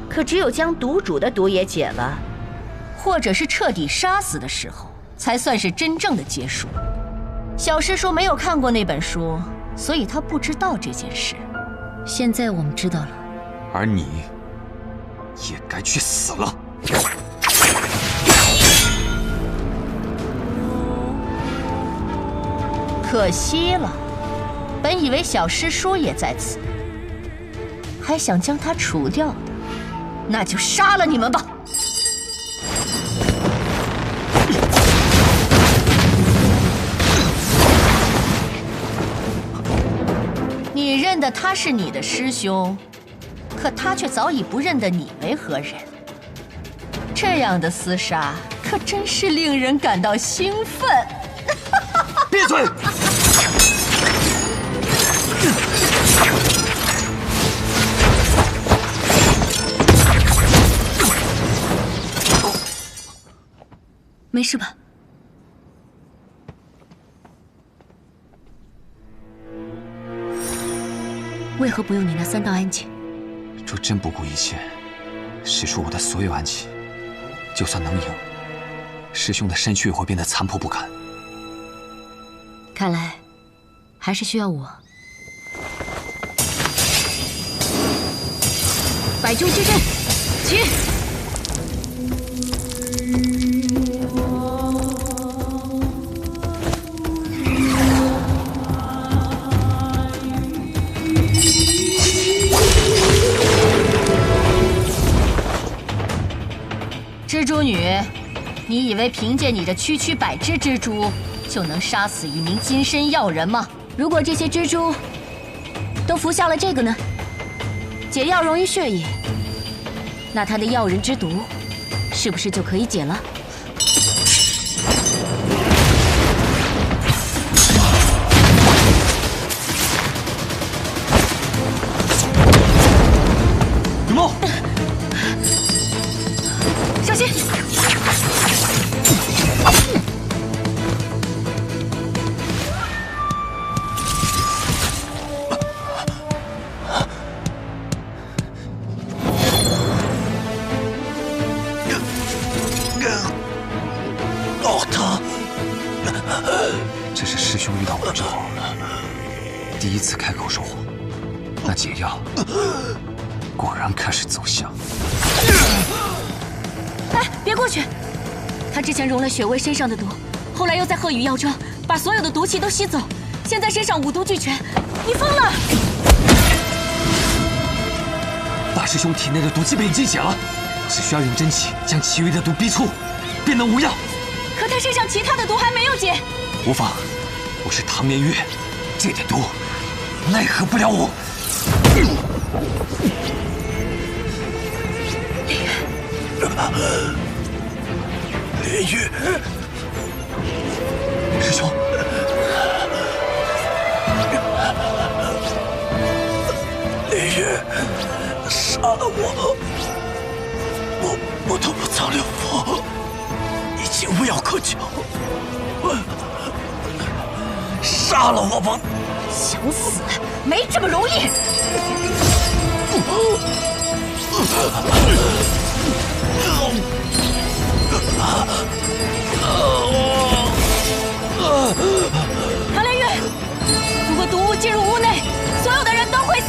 可只有将毒主的毒也解了，或者是彻底杀死的时候，才算是真正的结束。小师叔没有看过那本书，所以他不知道这件事。现在我们知道了，而你也该去死了。可惜了，本以为小师叔也在此，还想将他除掉的，那就杀了你们吧！你认得他是你的师兄，可他却早已不认得你为何人。这样的厮杀，可真是令人感到兴奋。闭嘴！没事吧？为何不用你那3道暗器？若真不顾一切使出我的所有暗器，就算能赢，师兄的身躯也会变得残破不堪。看来还是需要我。百鸠之阵，起！蜘蛛女，你以为凭借你的区区100只蜘蛛就能杀死一名金身要人吗？如果这些蜘蛛都服下了这个呢？解药溶于血液，那他的药人之毒是不是就可以解了？雨梦，小心！好疼！这是师兄遇到我之后第一次开口说话，那解药果然开始走向。哎，别过去！他之前融了雪薇身上的毒，后来又在鹤羽药庄把所有的毒气都吸走，现在身上5毒俱全。你疯了！大师兄体内的毒基本已经解了，只需要用真气将其余的毒逼出，便能无恙。可他身上其他的毒还没有解。无妨，我是唐绵月，这点毒奈何不了我。莲月，师兄，莲月，杀了我！我都不藏留佛，已经无药可救，杀了我吧！想死没这么容易！唐莲月，如果毒物进入屋内，所有的人都会死。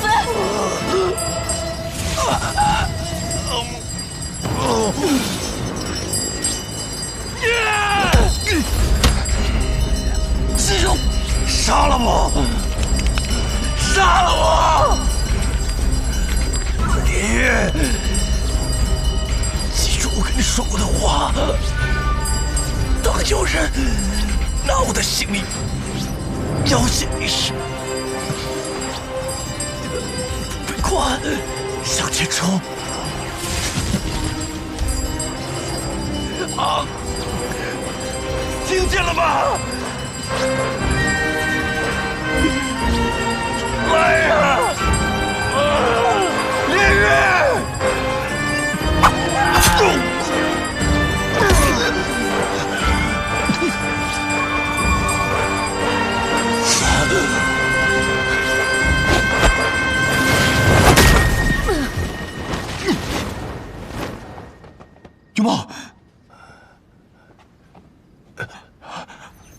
师兄，杀了我！杀了我！莲月，记住我跟你说过的话，当有人拿我的性命要挟你时，别管，向前冲！啊！听见了吗？来呀！莲月！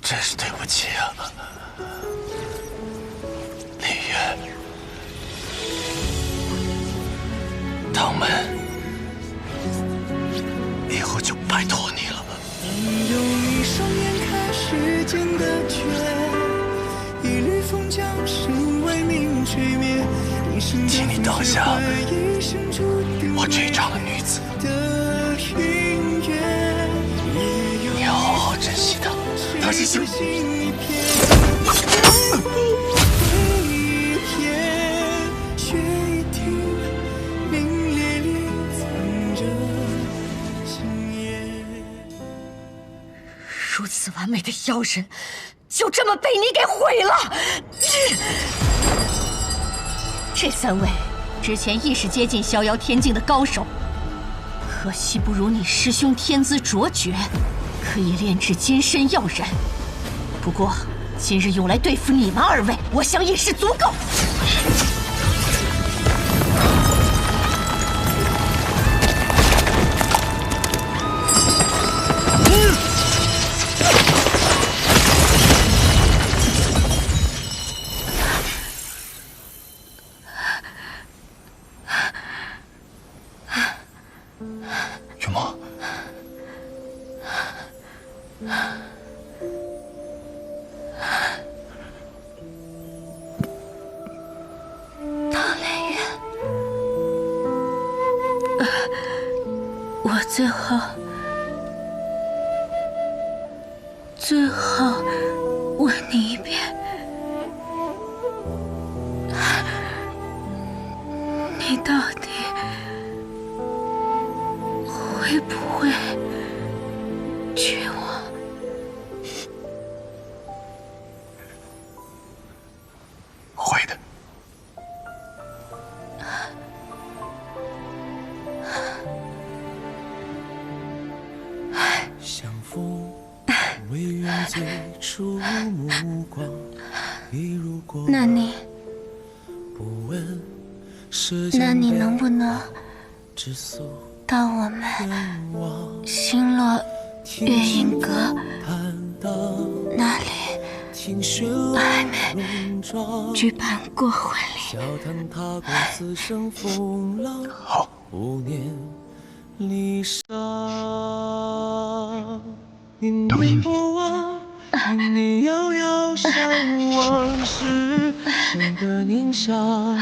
真是对不起啊，李渊，唐门，以后就拜托你了。用一双眼看世间的绝，一缕风将身为民吹灭。请你当下我这场的女子，你要好好珍惜她。大师兄。如此完美的妖人，就这么被你给毁了！这三位之前亦是接近逍遥天境的高手，可惜不如你师兄天资卓绝，可以炼制金身耀然。不过今日用来对付你们二位，我想也是足够。云梦，唐莲月，我最后问你一遍，你到底会不会娶我？会的。相逢唯愿最初目光，一如过那你能不能到我们星落月影阁那里还没举办过婚礼？好。都因你遥遥相望时的年少，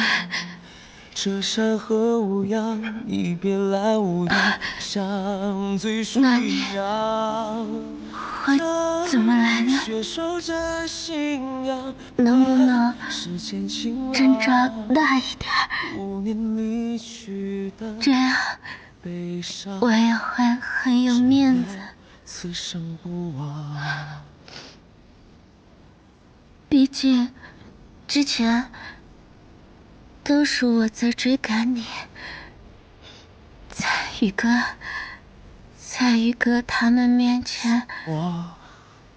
这山河无恙，你别来无恙，相醉数阳。我怎么来呢？能不能阵仗大一点？这样我也会很有面子。毕竟之前都是我在追赶你，在宇哥他们面前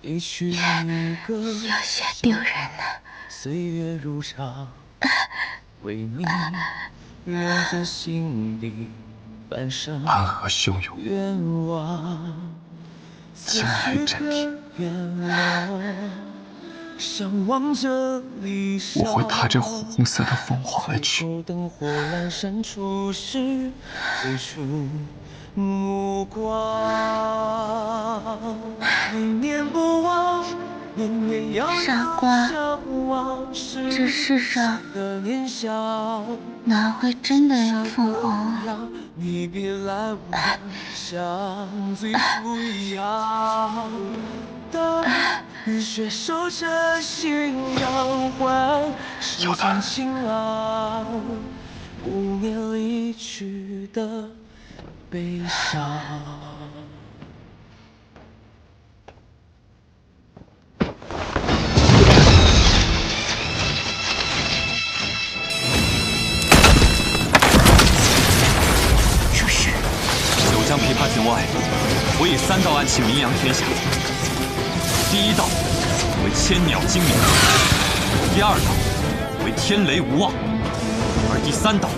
有些丢人呢。岁月如常，为你热着心底半生安和汹涌，愿望，惊雷震天。向往着离殇，我会踏着红色的凤凰而去。灯火阑珊处时，最初目光，念不忘，年月遥遥相望时，这世上哪会真的有凤凰啊？你别来无恙，相醉不阳。雨雪守着信仰，换世间情郎，无念离去的悲伤。这是九江琵琶境外，我以3道暗器名扬天下。第1道为千鸟惊鸣，第2道为天雷无妄，而第3道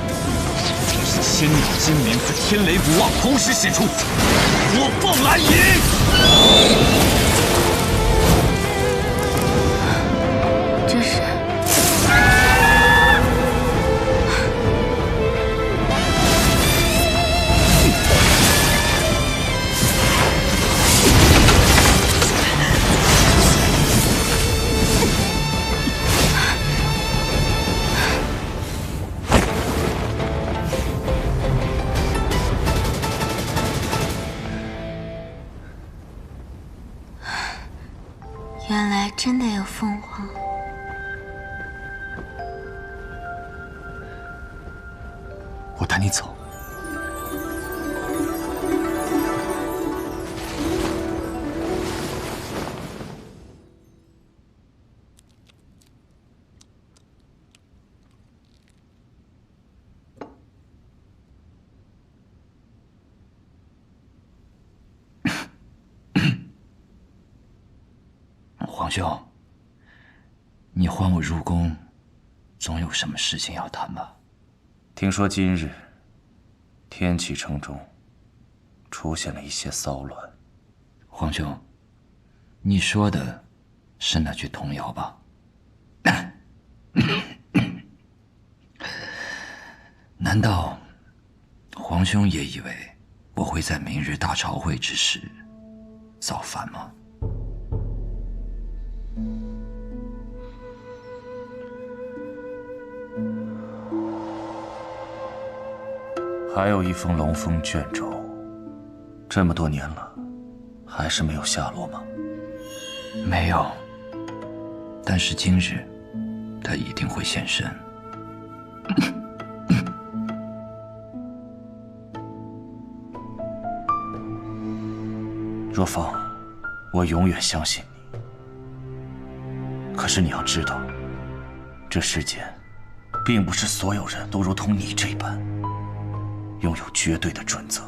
正是千鸟惊鸣和天雷无妄同时使出，火凤蓝银。原来真的有凤凰。我带你走。皇兄，你唤我入宫，总有什么事情要谈吧？听说今日天启城中出现了一些骚乱。皇兄，你说的是那句童谣吧？难道皇兄也以为我会在明日大朝会之时造反吗？还有一封龙凤卷轴，这么多年了，还是没有下落吗？没有，但是今日他一定会现身。若风，我永远相信你。可是你要知道，这世间并不是所有人都如同你这般拥有绝对的准则。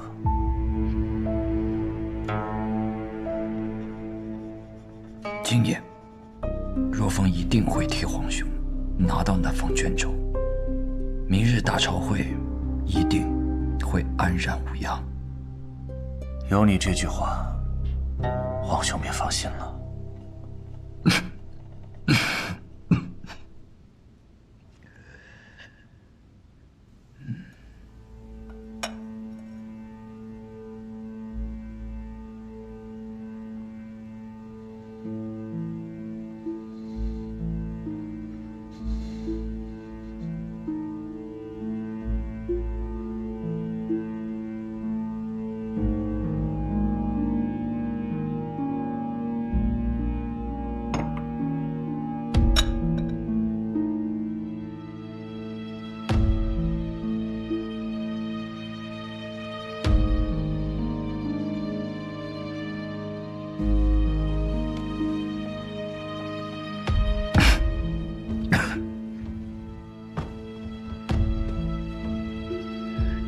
今夜，若风一定会替皇兄拿到那封卷轴，明日大朝会一定会安然无恙。有你这句话，皇兄便放心了。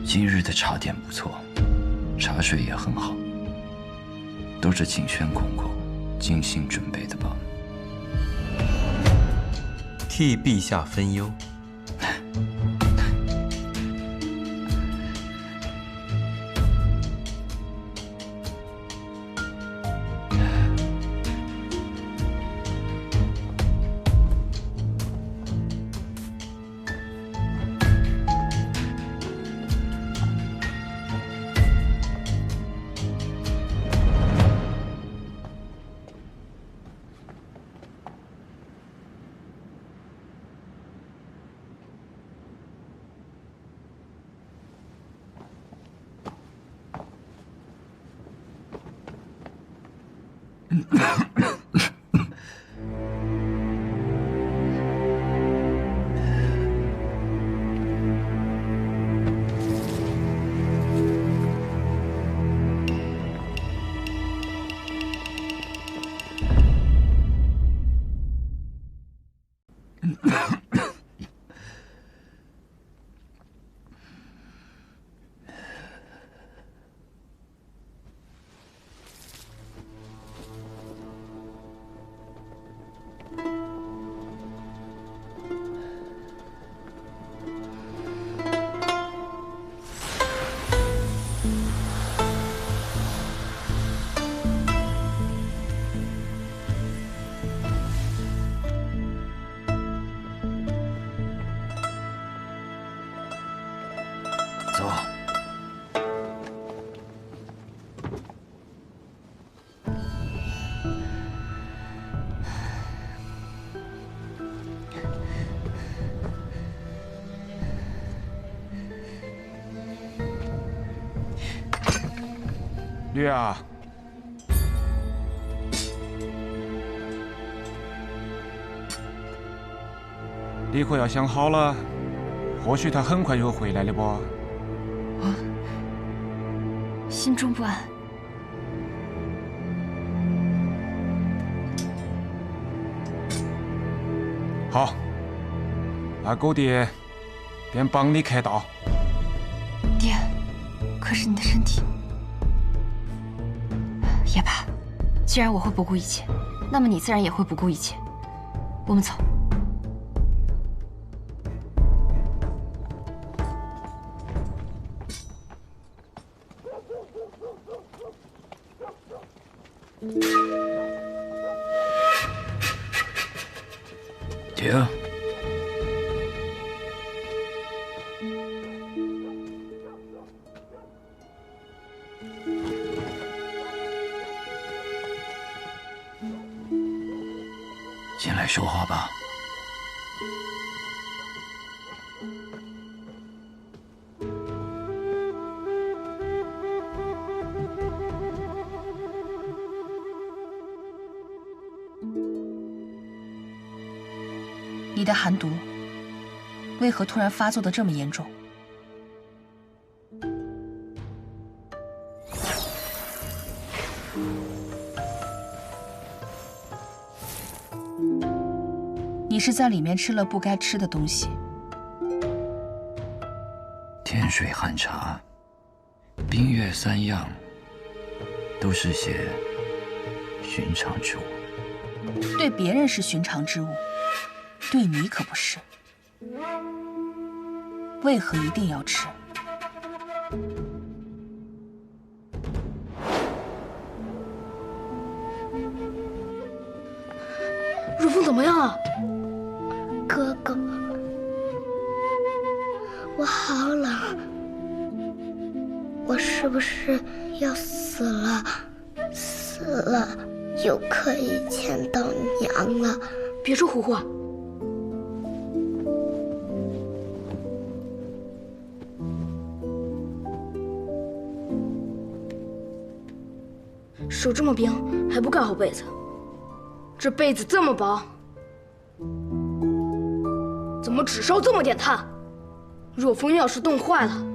今日的茶点不错，茶水也很好，都是景轩公公精心准备的吧？替陛下分忧。走。绿儿，你可要想好了，或许他很快就会回来的不？我心中不安。好，那狗爹便帮你开刀。爹，可是你的身体也罢，既然我会不顾一切，那么你自然也会不顾一切。我们走。停！进来说话吧。你的寒毒为何突然发作的这么严重？你是在里面吃了不该吃的东西。天水寒茶、冰月三样，都是些寻常之物。对别人是寻常之物，对你可不是。为何一定要吃？如风怎么样啊？哥哥，我好冷，我是不是要死了？死了就可以见到娘了。别说胡话。手这么冰，还不盖好被子？这被子这么薄，怎么只烧这么点炭？若风要是冻坏了，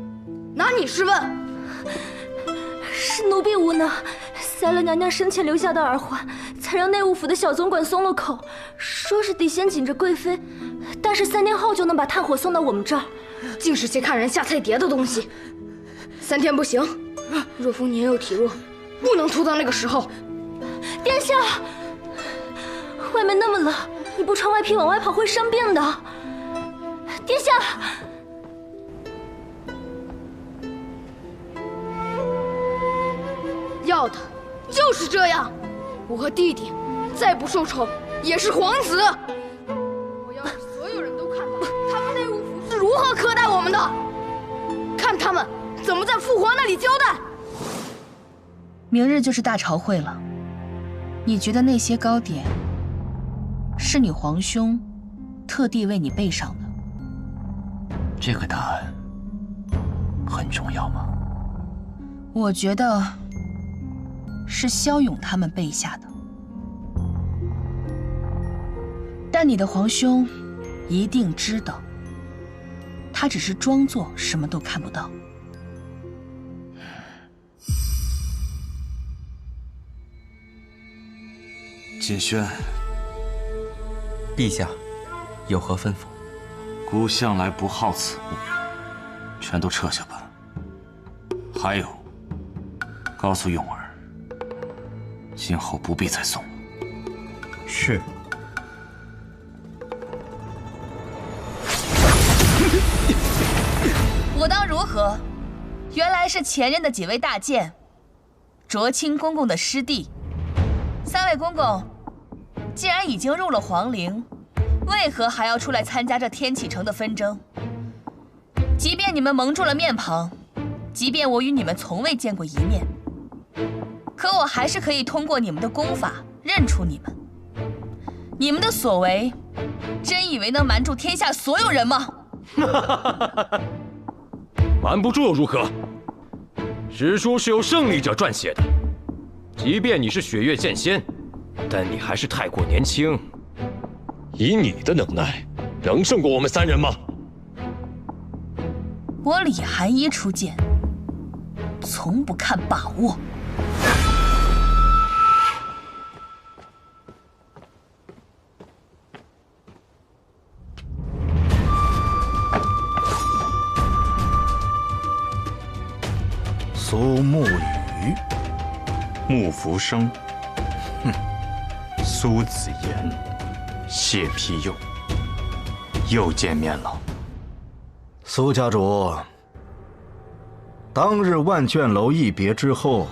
拿你试问？是奴婢无能，塞了娘娘生前留下的耳环，才让内务府的小总管松了口，说是得先紧着贵妃，但是3天后就能把炭火送到我们这儿。竟是些看人下菜碟的东西。3天不行，若风年幼体弱，不能拖到那个时候。殿下，外面那么冷，你不穿外披往外跑会生病的。殿下，要的就是这样。我和弟弟再不受宠，也是皇子。我要让所有人都看到他们内务府是如何苛待我们的，看他们怎么在父皇那里交代。明日就是大朝会了，你觉得那些糕点是你皇兄特地为你备上的？这个答案很重要吗？我觉得是骁勇他们备下的，但你的皇兄一定知道，他只是装作什么都看不到。锦轩，陛下有何吩咐？孤向来不好此物，全都撤下吧。还有，告诉永儿，今后不必再送了。是。我当如何？原来是前任的几位大贱，卓清公公的师弟。3位公公，既然已经入了皇陵，为何还要出来参加这天启城的纷争？即便你们蒙住了面庞，即便我与你们从未见过一面，可我还是可以通过你们的功法认出你们。你们的所为，真以为能瞒住天下所有人吗？瞒不住又如何？史书是由胜利者撰写的，即便你是雪月剑仙，但你还是太过年轻。以你的能耐，能胜过我们3人吗？我李寒衣出剑，从不看把握。苏沐雨，穆福生，苏子言，谢丕佑，又见面了。苏家主，当日万卷楼一别之后，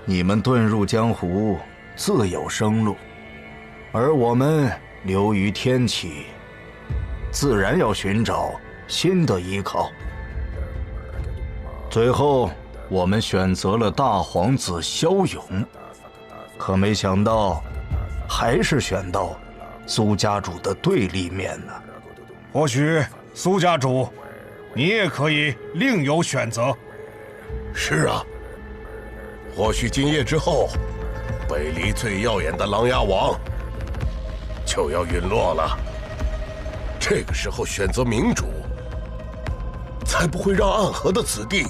你们遁入江湖，自有生路，而我们流于天启，自然要寻找新的依靠。最后，我们选择了大皇子骁勇，可没想到，还是选到苏家主的对立面呢。或许苏家主，你也可以另有选择。是啊，或许今夜之后，北离最耀眼的琅琊王就要陨落了。这个时候选择明主，才不会让暗河的子弟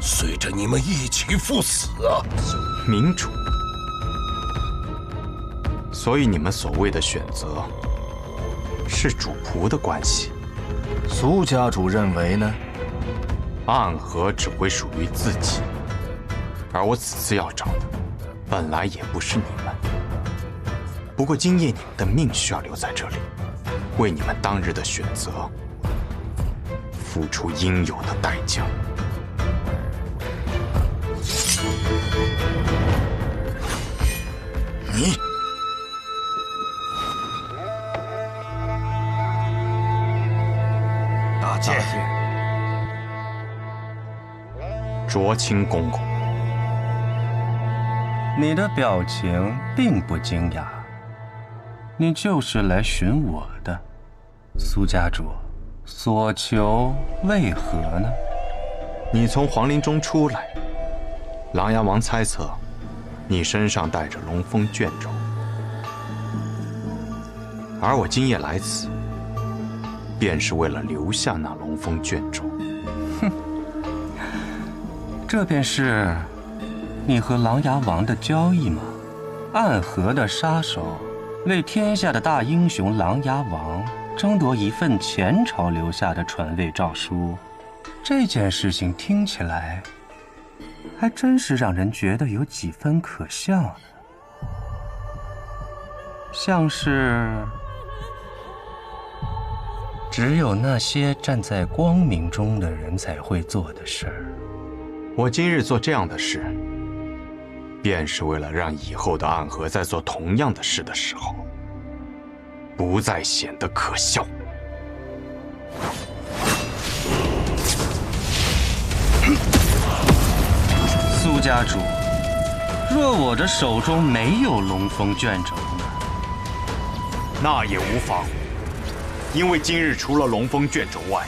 随着你们一起赴死啊！明主，所以你们所谓的选择是主仆的关系。苏家主认为呢？暗河只会属于自己，而我此次要找的本来也不是你们。不过今夜你们的命需要留在这里，为你们当日的选择付出应有的代价。你大姐，卓清公公，你的表情并不惊讶，你就是来寻我的，苏家主，所求为何呢？你从皇陵中出来，琅琊王猜测你身上带着龙凤卷轴，而我今夜来此，便是为了留下那龙凤卷轴。哼，这便是你和琅琊王的交易吗？暗河的杀手为天下的大英雄琅琊王争夺一份前朝留下的传位诏书，这件事情听起来还真是让人觉得有几分可笑呢，像是只有那些站在光明中的人才会做的事儿。我今日做这样的事，便是为了让以后的暗河在做同样的事的时候，不再显得可笑。苏家主，若我的手中没有龙凤卷轴呢？那也无妨，因为今日除了龙凤卷轴外，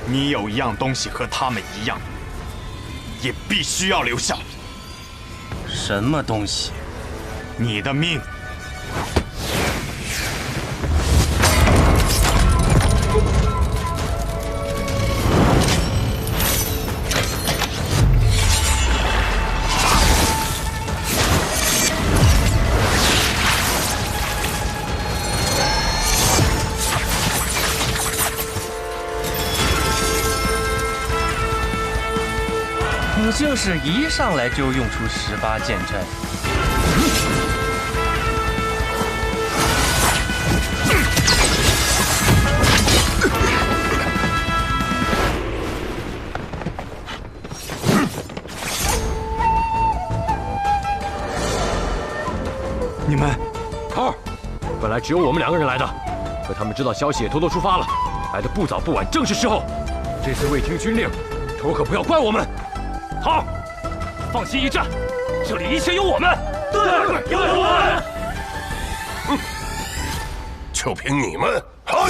你有一样东西和他们一样，也必须要留下。什么东西？你的命。你就是一上来就用出18剑阵。你们，桃儿，本来只有我们2个人来的，可他们知道消息也偷偷出发了，来的不早不晚，正是时候。这次未听军令，头儿可不要怪我们。好，放心一战，这里一切有我们。对，有我们。就凭你们，好！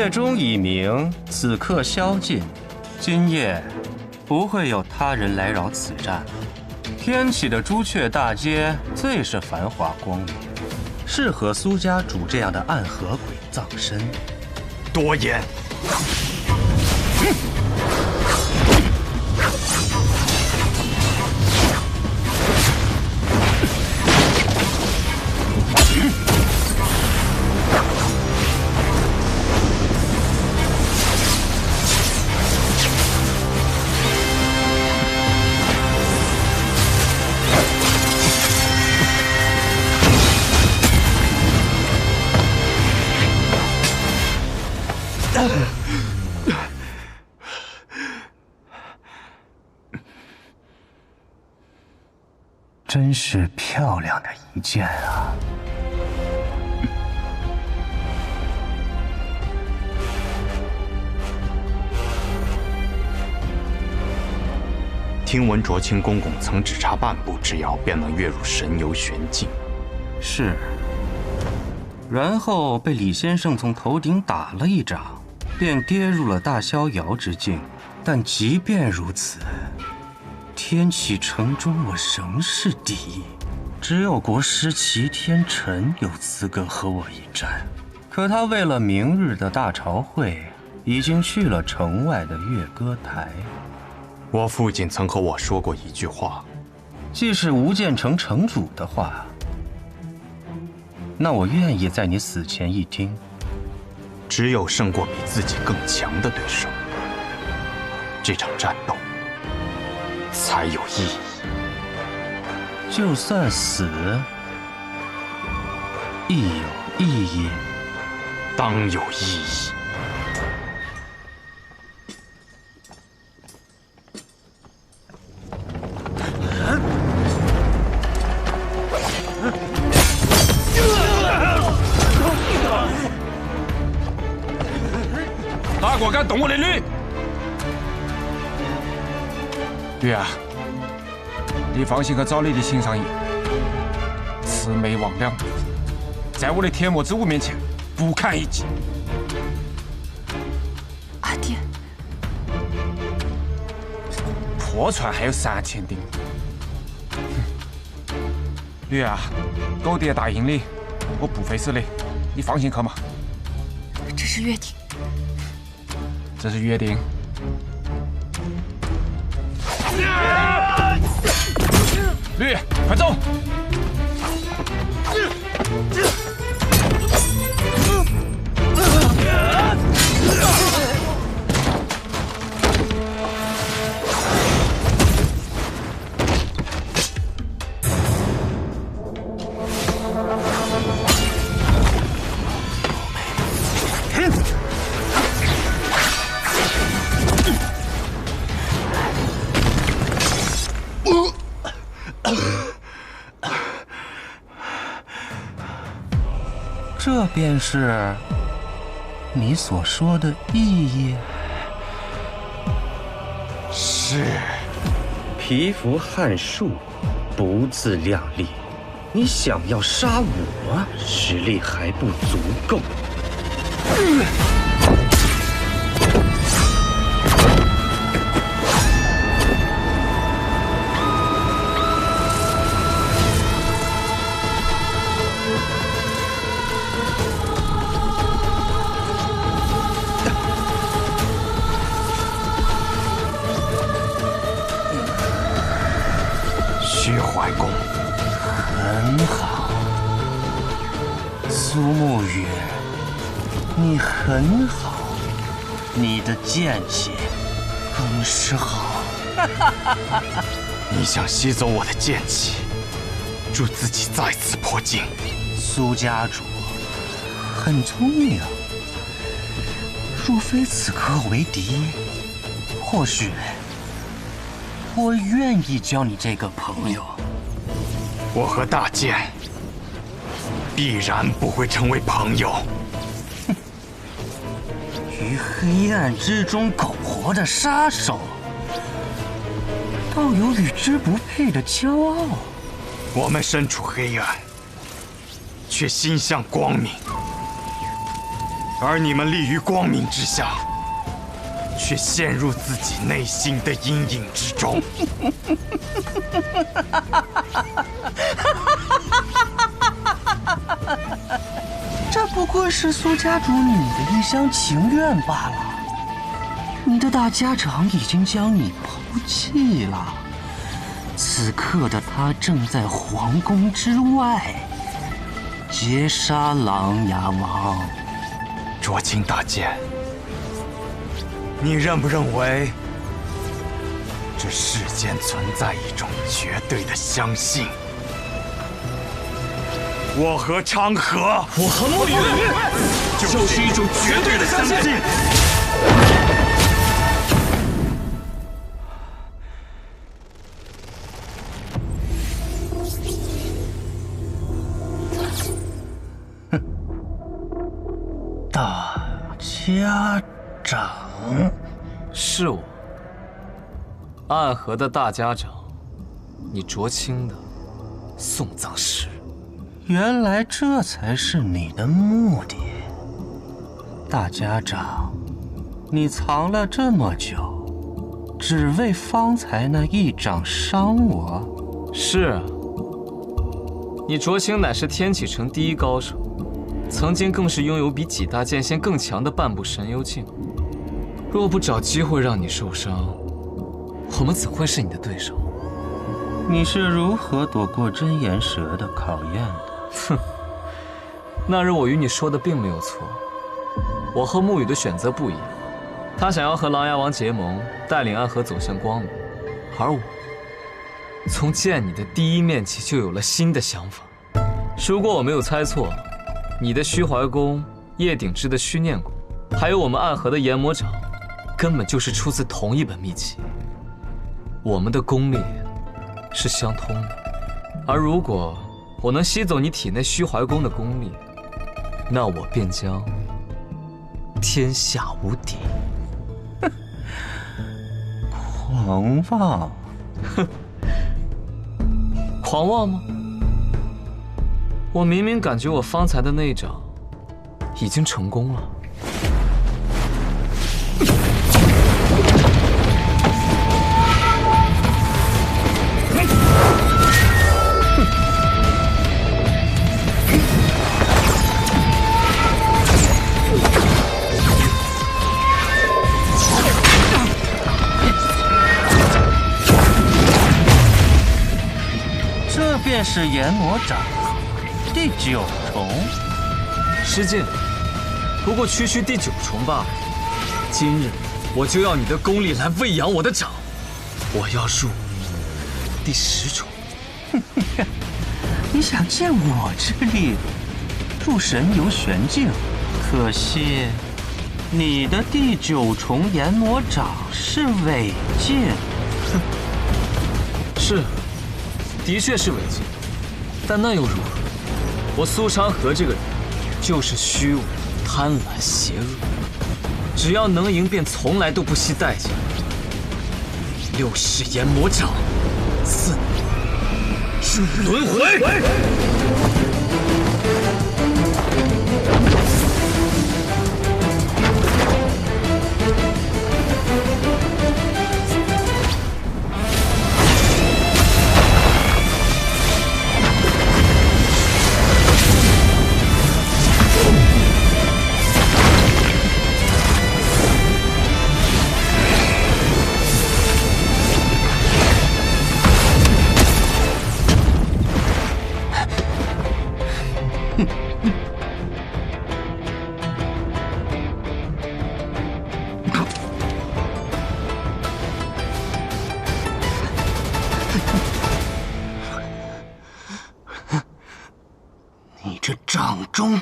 夜钟已明，此刻宵禁，今夜不会有他人来扰此战。天启的朱雀大街最是繁华光明，适合苏家主这样的暗河鬼葬身。多言！真是漂亮的一剑啊！听闻卓清公公曾只差半步之遥，便能跃入神游玄境。是。然后被李先生从头顶打了一掌，便跌入了大逍遥之境。但即便如此，天启城中我仍是第一，只有国师齐天辰有资格和我一战。可他为了明日的大朝会，已经去了城外的乐歌台。我父亲曾和我说过一句话，既是吴建城城主的话，那我愿意在你死前一听。只有胜过比自己更强的对手，这场战斗才有意义。就算死，亦有意义。当有意义。大果敢动我的驴！驴啊，你放心去找你的心上人，魑魅魍魉，在我的铁魔之舞面前不堪一击。阿爹，破船还有3000钉。驴啊，狗爹答应你，我不会死的，你放心去嘛。这是约定。这是约定。驴，快走！这便是你所说的意义？是。蚍蜉撼树，不自量力。你想要杀我，实力还不足够。虚怀公，很好。苏沐雨，你很好，你的剑气更是好。你想吸走我的剑气，助自己再次破境。苏家主很聪明，若非此刻为敌，或许我愿意交你这个朋友。我和大剑必然不会成为朋友。于黑暗之中苟活的杀手，倒有与之不配的骄傲。我们身处黑暗，却心向光明。而你们立于光明之下，却陷入自己内心的阴影之中。这不过是苏家主你的一厢情愿罢了。你的大家长已经将你抛弃了，此刻的他正在皇宫之外劫杀琅琊王。卓青大剑，你认不认为这世间存在一种绝对的相信？我和昌河，我和沐雨，就是一种绝对的相信。大家长，是我，暗河的大家长，你卓青的送葬师。原来这才是你的目的，大家长，你藏了这么久，只为方才那一掌伤我？是啊，你卓青乃是天启城第一高手。曾经更是拥有比几大剑仙更强的半步神幽境。若不找机会让你受伤，我们怎会是你的对手？你是如何躲过真言蛇的考验的？哼，那日我与你说的并没有错。我和沐雨的选择不一样，他想要和琅琊王结盟，带领暗河走向光明，而我从见你的第一面起就有了新的想法。如果我没有猜错，你的虚怀宫、叶鼎之的虚念宫，还有我们暗河的研魔掌，根本就是出自同一本秘籍。我们的功力是相通的，而如果我能吸走你体内虚怀宫的功力，那我便将天下无敌。狂妄！哼，狂妄吗？我明明感觉我方才的那一掌已经成功了。这便是研魔掌第9重。失敬，不过区区第9重罢了。今日我就要你的功力来喂养我的掌，我要入第10重。你想借我之力入神游玄境？可惜你的第9重研魔掌是违禁。是，的确是违禁，但那又如何？我苏昌河这个人就是虚伪、贪婪、邪恶，只要能赢，便从来都不惜代价。6式研魔掌，4入轮回。你这掌中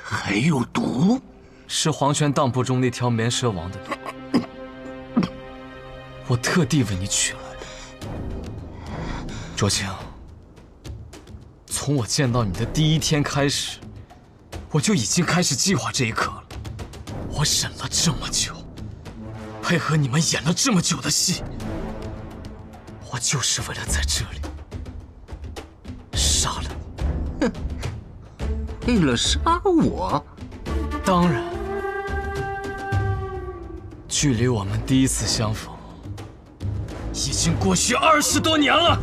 还有毒？是黄泉当铺中那条绵蛇王的毒，我特地为你取来的。卓青，从我见到你的第一天开始，我就已经开始计划这一刻了。我忍了这么久，配合你们演了这么久的戏，我就是为了在这里杀了你。为了杀我？当然。距离我们第一次相逢，已经过去20多年了。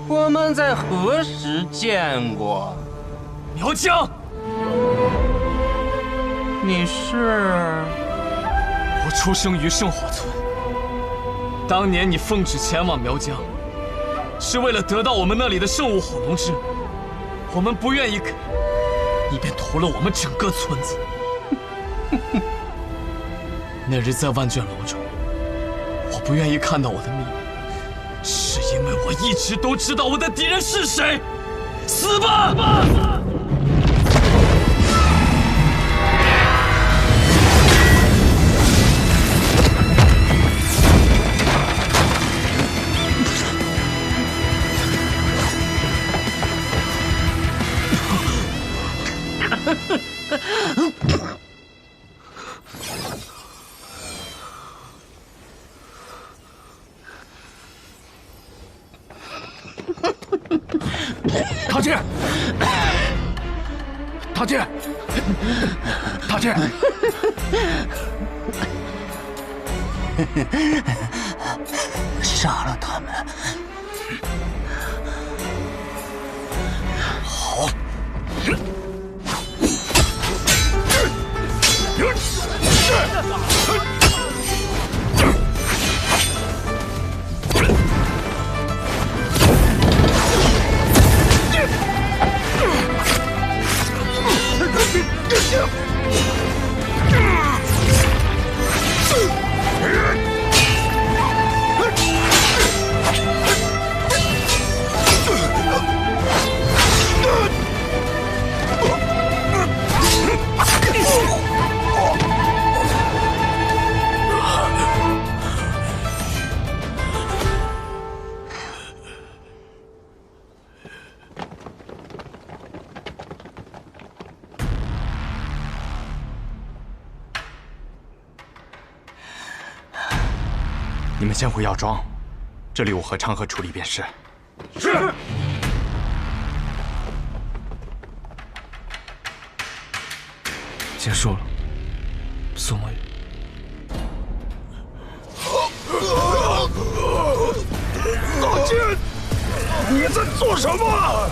我们在何时见过？苗疆，你是？我出生于圣火村。当年你奉旨前往苗疆，是为了得到我们那里的圣物火龙枝。我们不愿意给，你便屠了我们整个村子。那日在万卷楼中，我不愿意看到我的秘密。是因为我一直都知道我的敌人是谁，死吧！唐杰，唐杰，唐杰，杀了他们。好。你们先回药庄，这里我和昌河处理便是。是。结束了，苏沐雨。老金，你在做什么？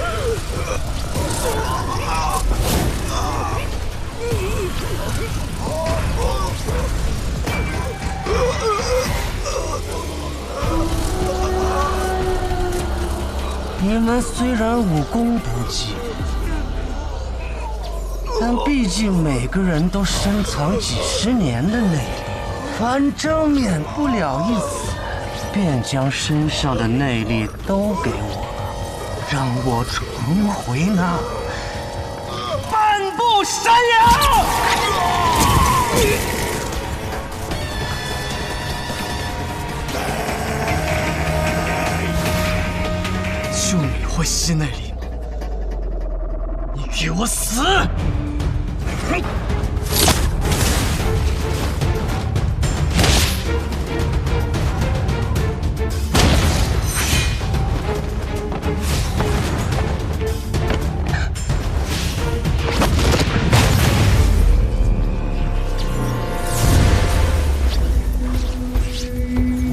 你们虽然武功不济，但毕竟每个人都深藏几10年的内力，反正免不了一死，便将身上的内力都给我，让我重回那半步山崖。就你会吸内力，你给我死！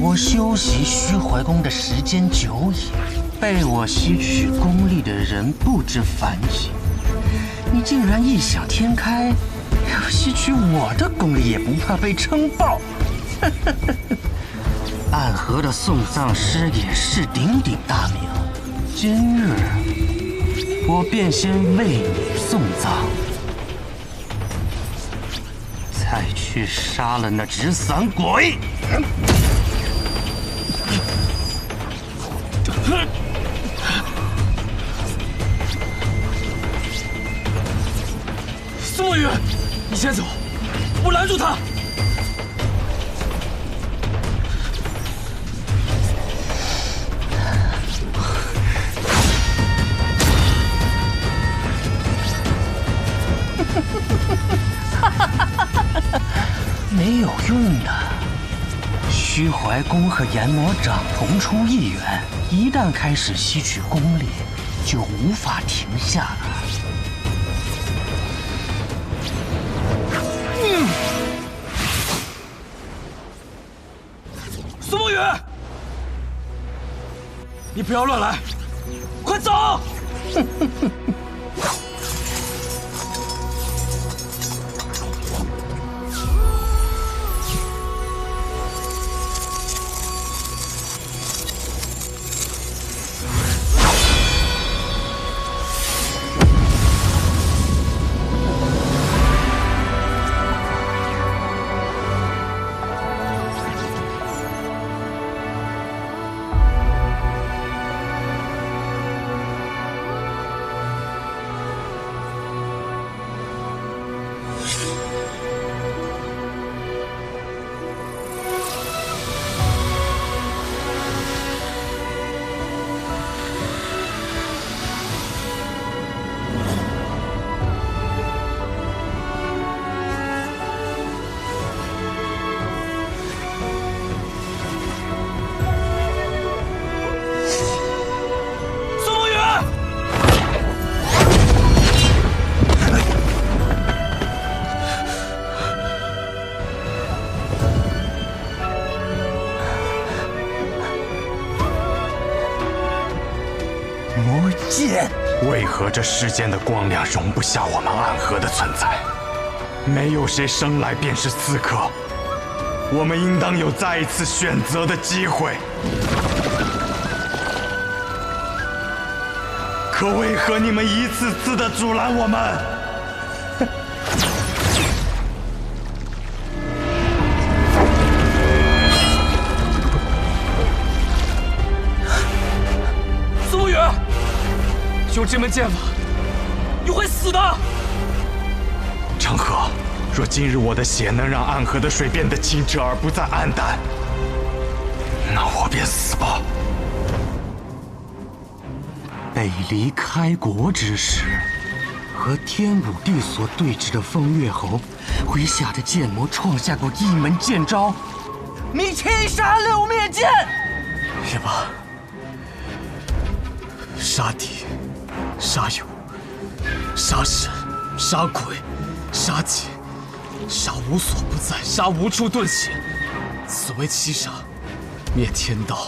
我修习虚怀功的时间久矣。被我吸取功力的人不知凡几，你竟然异想天开，要吸取我的功力也不怕被称爆！暗河的送葬师也是鼎鼎大名，今日我便先为你送葬，再去杀了那纸伞鬼！苏沐雨，你先走，我拦住他。没有用的。虚怀宫和炎魔掌同出一源，一旦开始吸取功力，就无法停下了。苏梦雨，你不要乱来，快走！为何这世间的光亮容不下我们暗河的存在？没有谁生来便是刺客，我们应当有再一次选择的机会。可为何你们一次次的阻拦我们？苏梦雨，用这门剑法，你会死的！成河，若今日我的血能让暗河的水变得清澈而不再暗淡，那我便死吧。北离开国之时，和天武帝所对峙的风月侯，麾下的剑魔创下过一门剑招——迷七杀六灭剑。也罢，杀敌、杀友、杀神、杀鬼、杀劫、杀无所不在、杀无处遁形，此为七杀；灭天道、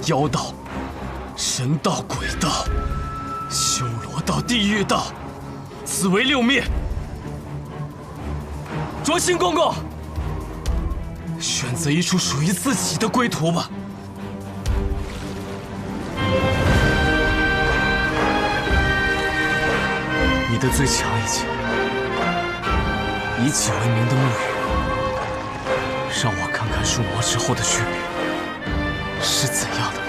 妖道、神道、鬼道、修罗道、地狱道，此为六灭。卓心公公，选择一处属于自己的归途吧。你的最强一剑，以己为名的沐雨，让我看看入魔之后的区别是怎样的吧。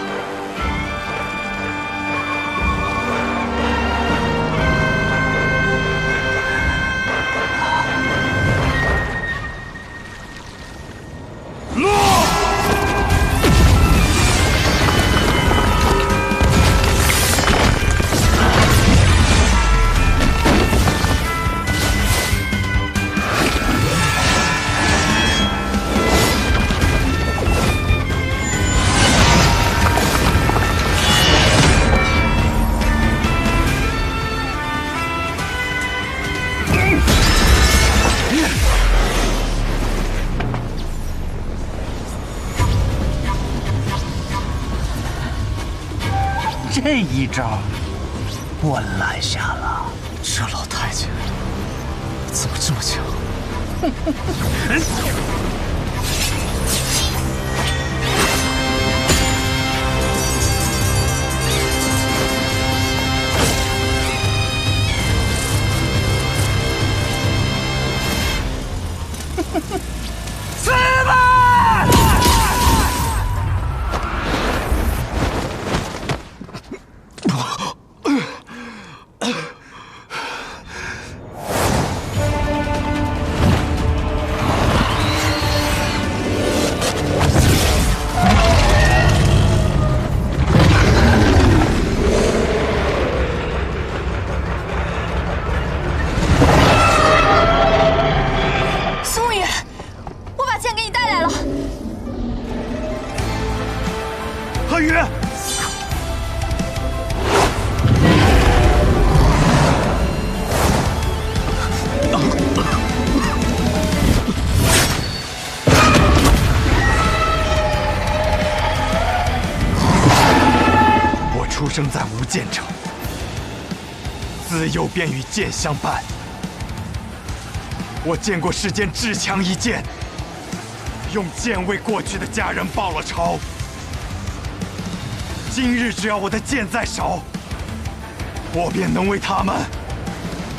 这一招我拦下了。这老太监怎么这么强？死吧！生在无间城，自幼便与剑相伴。我见过世间至强一剑，用剑为过去的家人报了仇。今日只要我的剑在手，我便能为他们，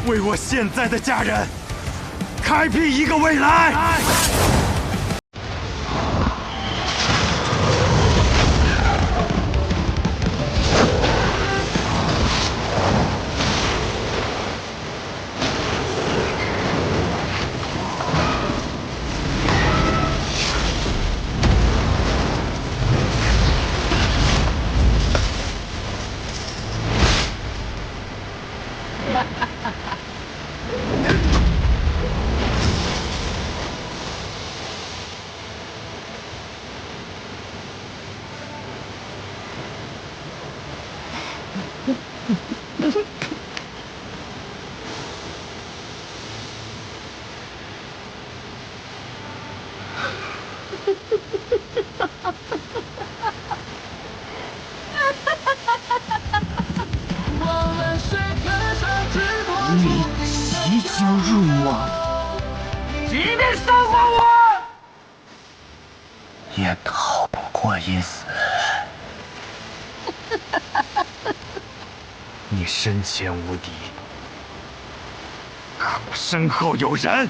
为我现在的家人，开辟一个未来。你即将入网，即便杀光我，也逃不过一死。你身前无敌，可我身后有人。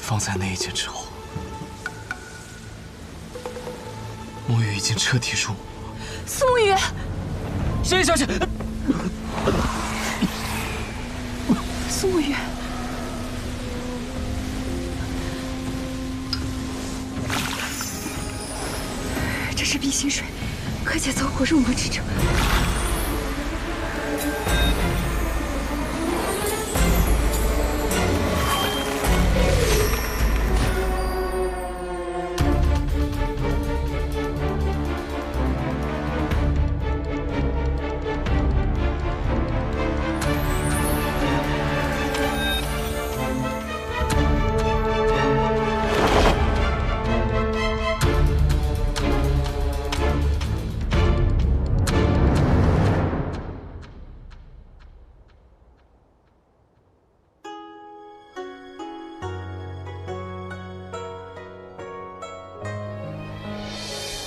放在那一剑之后，沐雨已经彻底入魔。苏沐雨，沈小姐，苏沐雨，这是碧心水，可解走火入魔之症。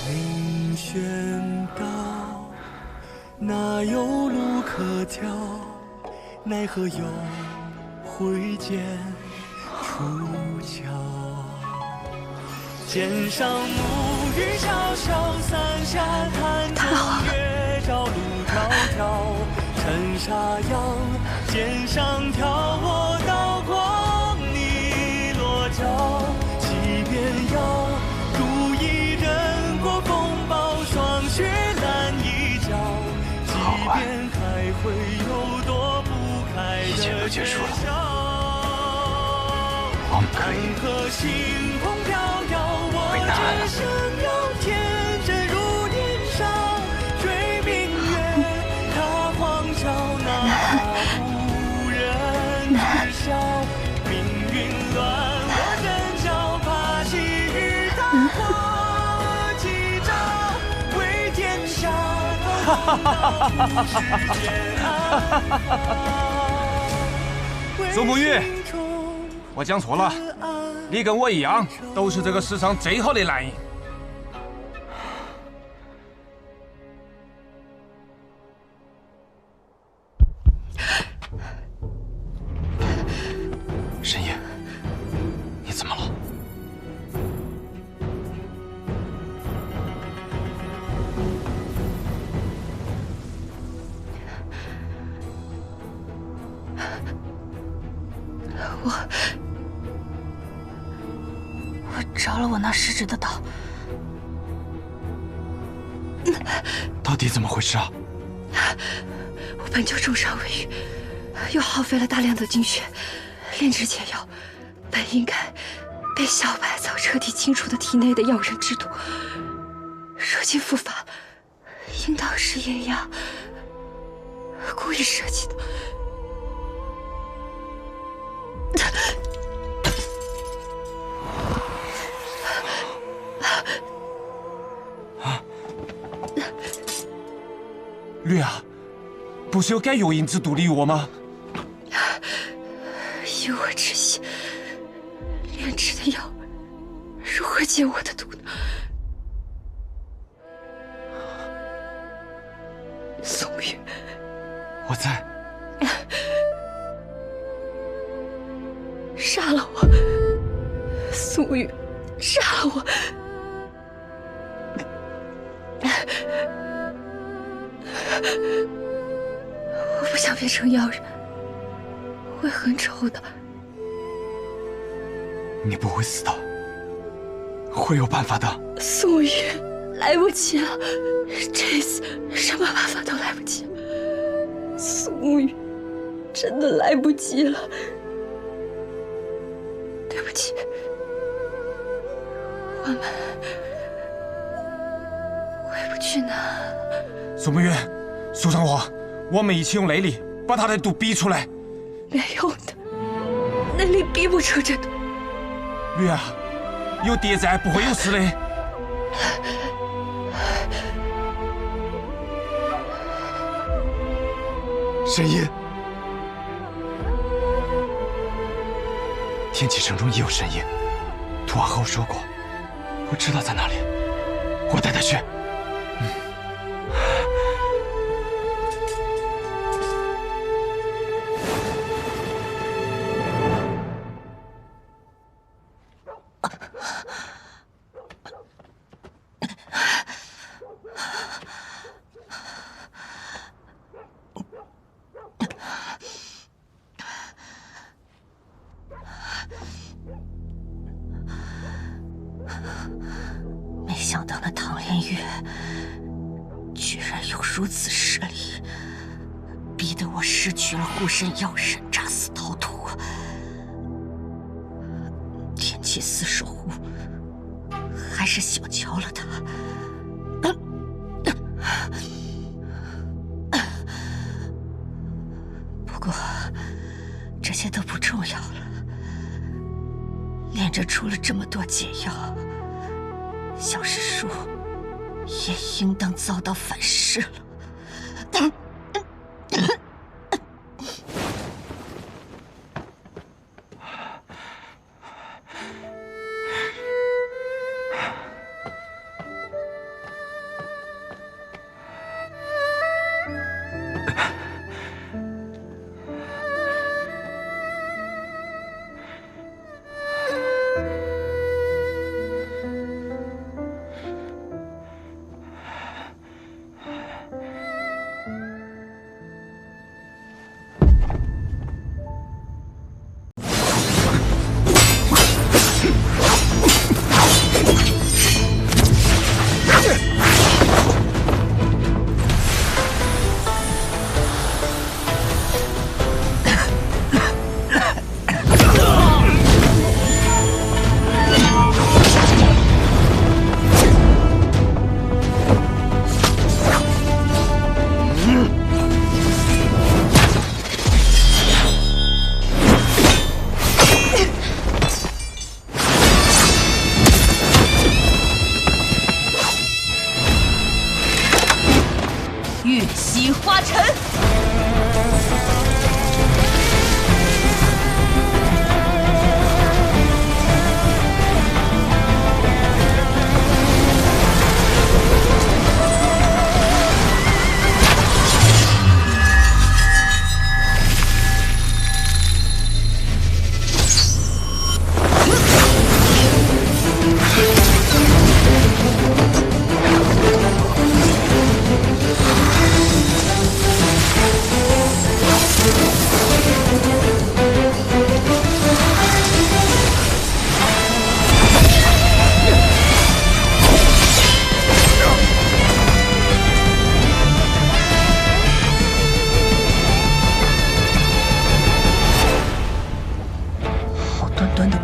凌轩道，哪有路可挑？奈何有挥剑出鞘。剑上暮雨潇潇，伞下潭中月照路迢迢。尘沙扬，剑上挑，我刀光你落脚。即便要如一人过风暴，霜雪拦一角。即便还会有躲不开的一切都结束了，我们可以回答案了。天真如年少，追明月，踏荒郊，哪怕无人知晓。命运乱我阵脚，怕昔日大火几朝，为天下苏沐雨，我讲错了，你跟我一样，都是这个世上最好的男人。我着了我那失职的道。到底怎么回事啊？我本就重伤未愈，又耗费了大量的精血炼制解药，本应该被小百草彻底清除的体内的药人之毒，如今复发，应当是叶芽故意设计的。绿儿，不是有改药引之毒的药吗？以我之心炼制的药，如何解我的毒呢？宋玉，我在。杀了我！宋玉，杀了我！我不想变成药人，会很丑的。你不会死的，会有办法的。宋玉，来不及了，这次什么办法都来不及了。宋玉，真的来不及了，对不起，我们回不去呢。宋梦月，苏长华，我们一起用内力把他的毒逼出来。没用的，内力逼不出这毒。绿儿，有爹在，不会有事的。神音，天启城中也有神音，图瓦和我说过，我知道在哪里，我带他去。没想到那唐连月居然有如此实力，逼得我失去了护身药神，诈死逃脱。天启四守护还是小瞧了他。不过这些都不重要了，炼制出了这么多解药，小师叔也应当遭到反噬了。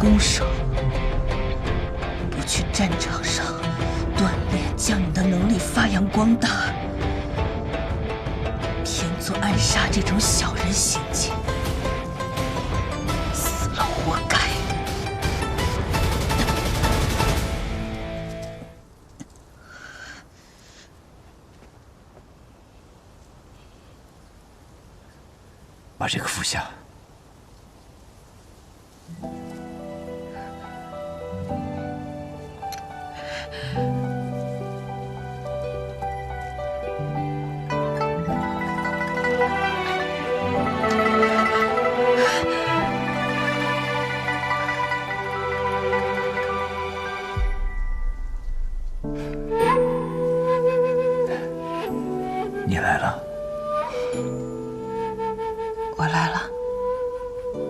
弓手，不去战场上锻炼，将你的能力发扬光大，偏做暗杀这种小人行径，死了活该。把这个服下。你来了。我来了，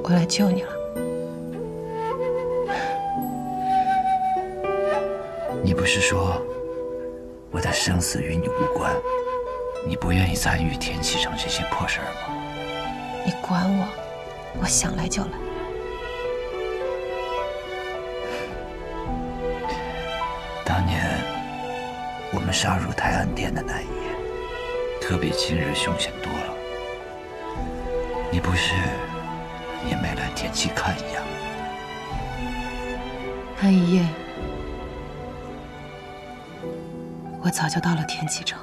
我来救你了。你不是说我的生死与你无关，你不愿意参与天启城这些破事儿吗？你管我，我想来就来。当年我们杀入泰安殿的那一夜，可比今日凶险多了。你不是也没来天启看一眼？那一夜，我早就到了天启城。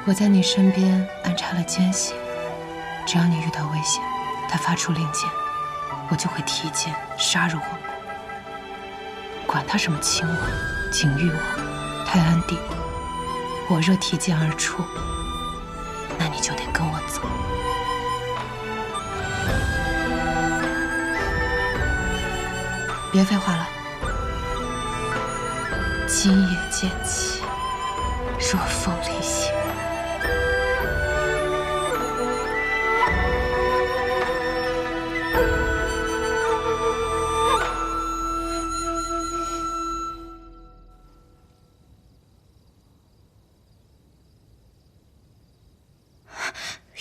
我在你身边安插了奸细，只要你遇到危险，他发出令箭，我就会提剑杀入我们。管他什么亲王、景玉王、泰安帝，我若提剑而出，那你就得跟我走。别废话了，今夜剑起，若凤离心。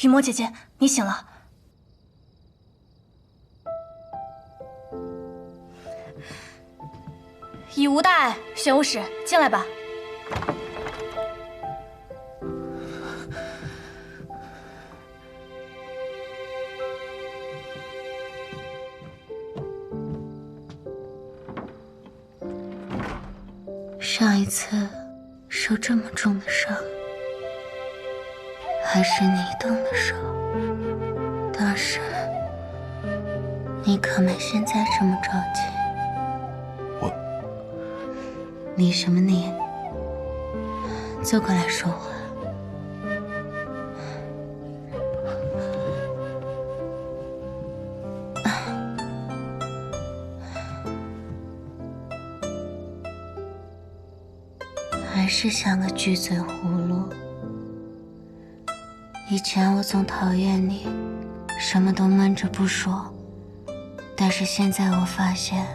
雨墨姐姐，你醒了。已无大碍，玄武使，进来吧。上一次受这么重的伤，还是你动的手。当时你可没现在这么着急。理什么理？坐过来说话。还是像个巨嘴葫芦。以前我总讨厌你，什么都闷着不说，但是现在我发现，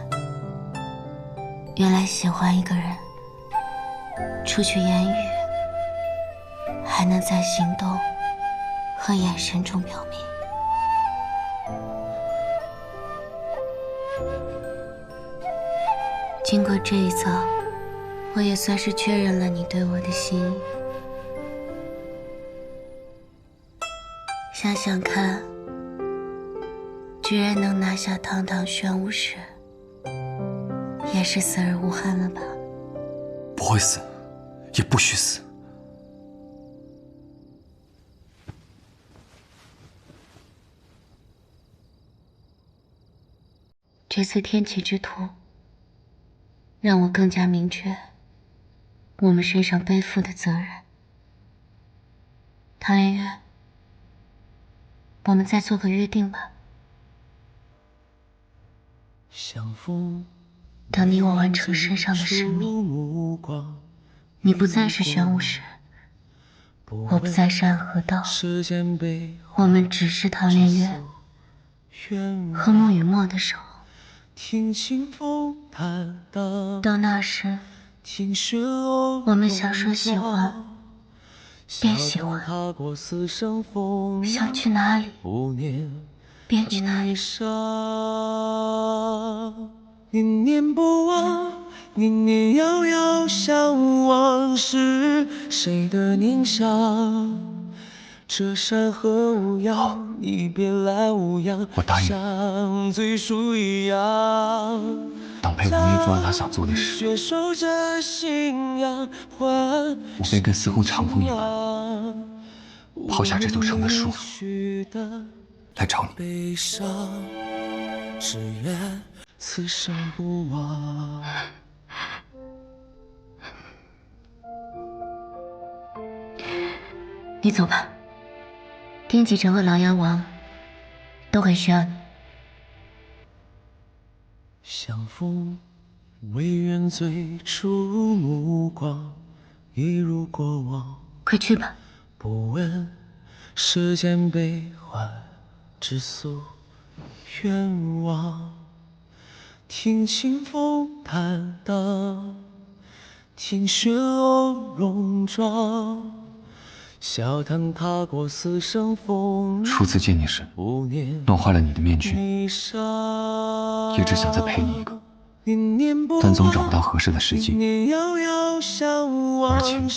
原来喜欢一个人，除去言语，还能在行动和眼神中表明。经过这一遭，我也算是确认了你对我的心意。想想看，居然能拿下堂堂玄武使，也是死而无憾了吧？不会死，也不许死。这次天启之途，让我更加明确我们身上背负的责任。唐连月，我们再做个约定吧。等你我完成身上的使命，你不再是玄武使，我不再是暗河道，我们只是唐连月和沐雨墨的手。到那时，我们想说喜欢，别喜欢，想去哪里便去哪里。念念不忘，念念遥遥，向往是谁的念想？这山河无恙，你别来无恙，我答应像最初一样。当陪王爷做完他想做的事，我便跟司空长风一般，抛下这座城的树，来找你。悲伤，只愿此生不忘。你走吧，天启城和琅琊王都很需要你。相逢唯愿最初目光，一如过往。快去吧。不问世间悲欢，只诉愿望。听清风坦荡，听雪落戎装。笑谈踏过死生风雨。初次见你时，弄坏了你的面具，一直想再陪你一个，但总找不到合适的时机。而且，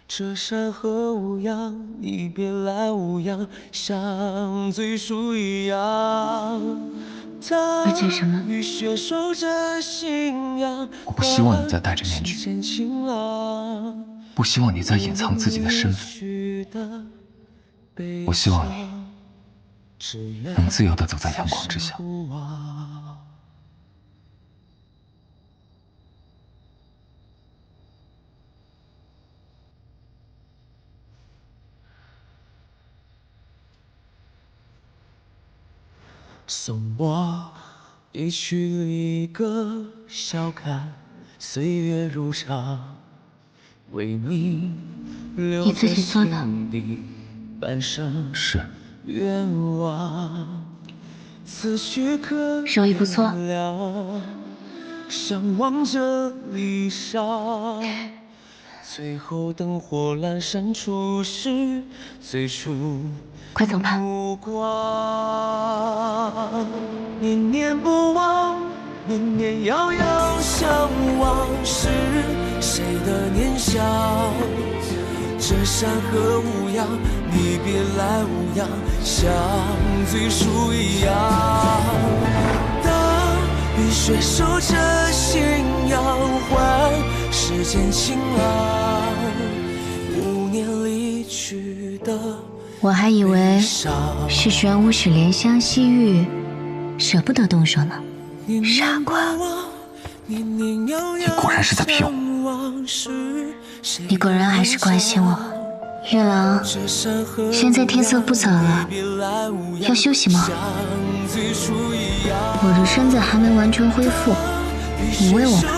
这山河无恙，你别来无恙，像最初一样。而且什么？我不希望你再戴着面具，不希望你再隐藏自己的身份。我希望你能自由地走在阳光之下。送我一曲离歌，笑看岁月如常，为你留在心底半生愿望。此去可手艺不错，相望着离殇。最后灯火阑珊处是最初快走吧。念念不忘，念念遥遥，相望是谁的念想？这山河无恙，你别来无恙，像最初一样。当雨雪守着信仰，换世间晴朗。5年离去的。我还以为是玄武使怜香惜玉，舍不得动手呢。傻瓜，你果然是在骗我。你果然还是关心我。月郎，现在天色不早了，要休息吗？我的身子还没完全恢复，你喂我吧。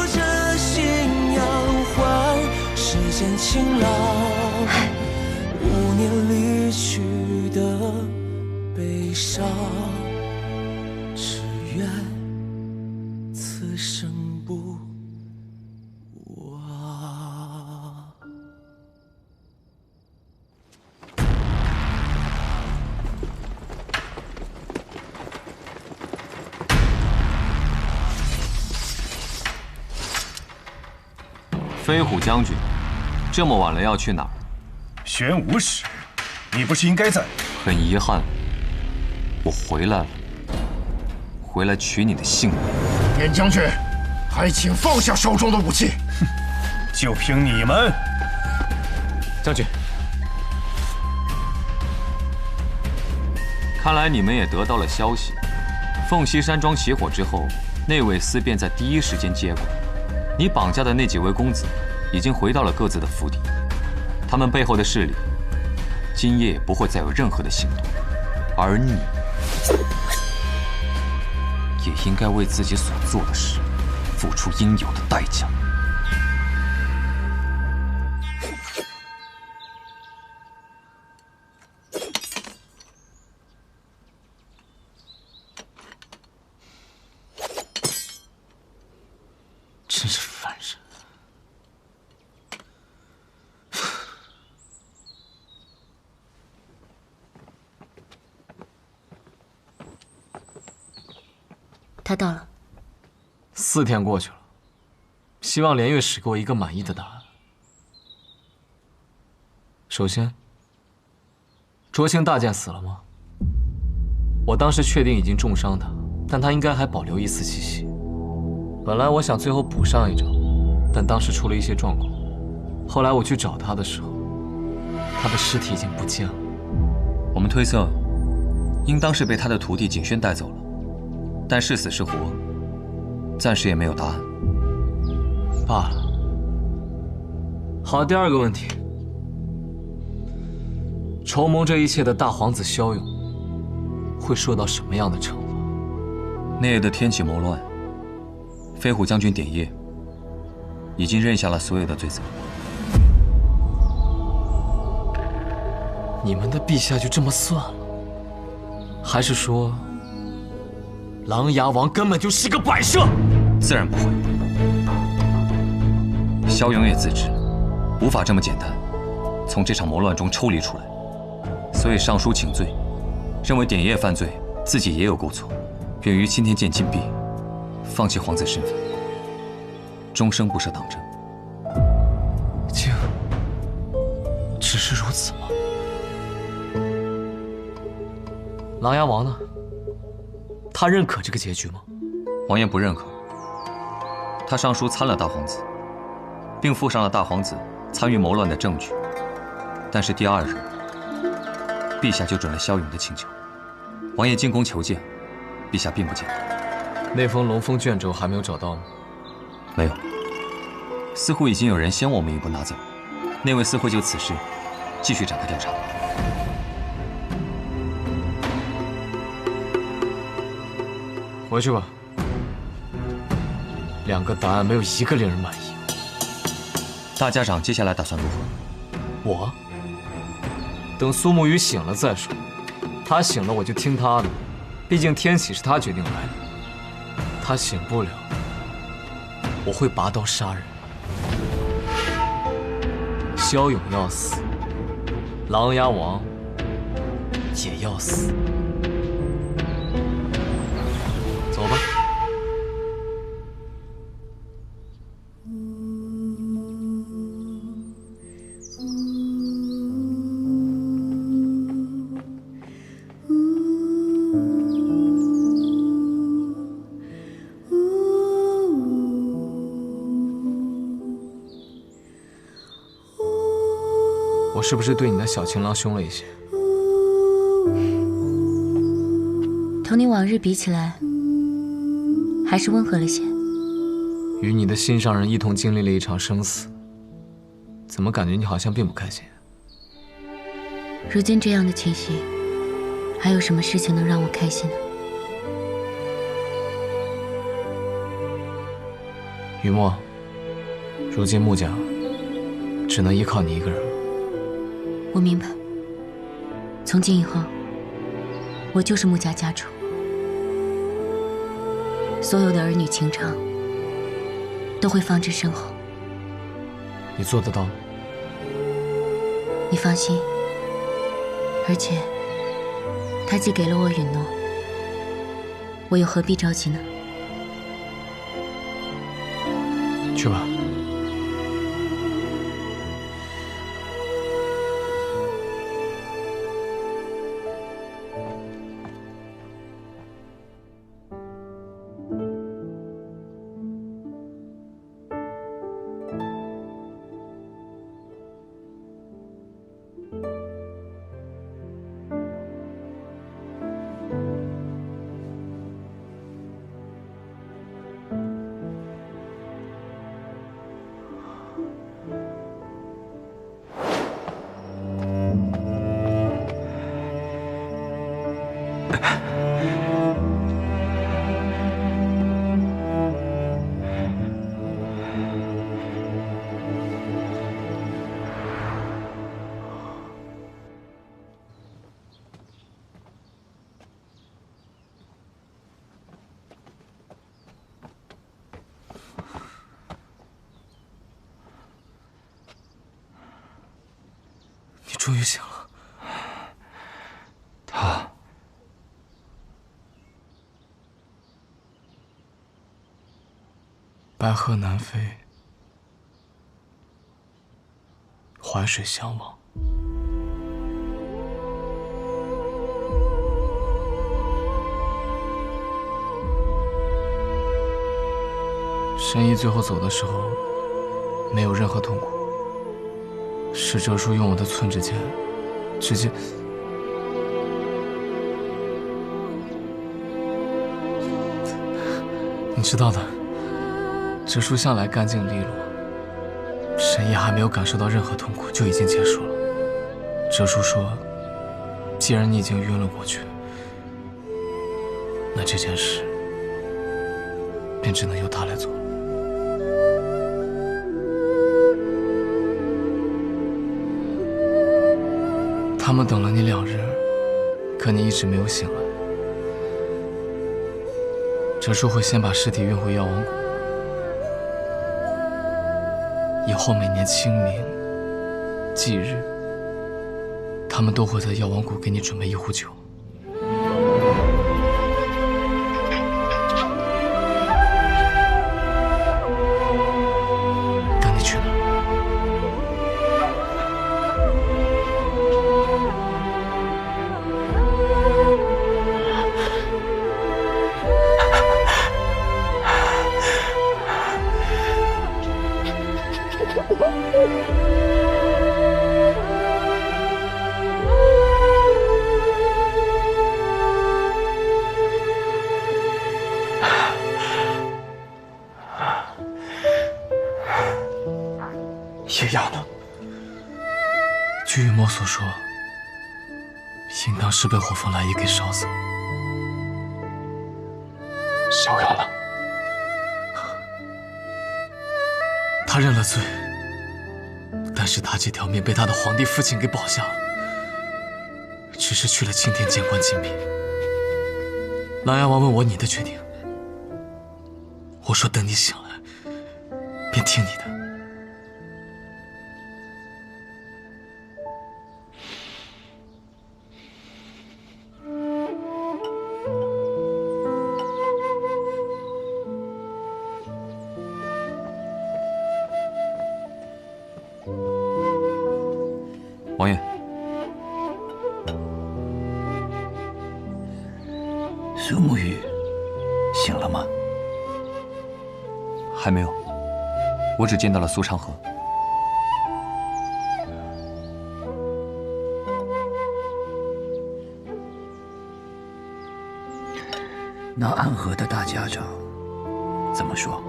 5年离去的悲伤，只愿此生不忘。飞虎将军，这么晚了要去哪儿？玄武使，你不是应该在？很遗憾，我回来了，回来取你的性命。燕将军，还请放下手中的武器。哼，就凭你们！将军，看来你们也得到了消息，凤栖山庄起火之后，内卫司便在第一时间接管。你绑架的那几位公子，已经回到了各自的府邸。他们背后的势力，今夜也不会再有任何的行动，而你，也应该为自己所做的事，付出应有的代价。真是烦人。他到了。4天过去了，希望连月使给我一个满意的答案。首先，卓青大剑死了吗？我当时确定已经重伤他，但他应该还保留一丝气息。本来我想最后补上一招，但当时出了一些状况。后来我去找他的时候，他的尸体已经不见了。我们推测，应当是被他的徒弟景轩带走了，但是死是活，暂时也没有答案。罢了。好，第二个问题，筹谋这一切的大皇子萧勇会受到什么样的惩罚？那夜的天启谋乱，飞虎将军典业已经认下了所有的罪责。你们的陛下就这么算了？还是说，琅琊王根本就是个摆设？自然不会。萧勇也自知，无法这么简单从这场谋乱中抽离出来，所以上书请罪，认为典业犯罪，自己也有过错，便于青天剑禁闭，放弃皇子身份，终生不涉党政。只是如此吗？琅琊王呢？他认可这个结局吗？王爷不认可。他上书参了大皇子，并附上了大皇子参与谋乱的证据。但是第2日，陛下就准了萧勇的请求。王爷进宫求见，陛下并不见。那封龙凤卷轴还没有找到吗？没有，似乎已经有人先我们一步拿走。那位似乎就此事继续展开调查。回去吧。2个答案没有一个令人满意。大家长接下来打算如何？我等苏沐雨醒了再说。他醒了我就听他的，毕竟天启是他决定来的。他醒不了，我会拔刀杀人。萧勇要死，琅琊王也要死。走吧。我是不是对你的小情郎凶了一些？同你往日比起来，还是温和了些。与你的心上人一同经历了一场生死，怎么感觉你好像并不开心？如今这样的情形，还有什么事情能让我开心呢？雨墨，如今穆家只能依靠你一个人了。我明白，从今以后，我就是穆家家主，所有的儿女情长都会放之身后。你做得到？你放心，而且他既给了我允诺，我又何必着急呢？去吧。你终于醒了。白鹤南飞，淮水相望。神医最后走的时候，没有任何痛苦。是哲叔用我的寸指剑，直接……你知道的，哲叔向来干净利落。神医还没有感受到任何痛苦，就已经结束了。哲叔说，既然你已经晕了过去，那这件事便只能由他来做。他们等了你2日，可你一直没有醒来。哲叔会先把尸体运回药王谷，以后每年清明、忌日，他们都会在药王谷给你准备1壶酒。等你去那儿。叶雅呢？据雨墨所说，应当是被火凤来意给烧死了。逍遥呢？他认了罪，但是他这条命被他的皇帝父亲给保下了，只是去了青天监管禁闭。琅琊王问我你的决定，我说等你醒来，便听你的。王爷，苏沐雨醒了吗？还没有，我只见到了苏长河。那安和的大家长怎么说？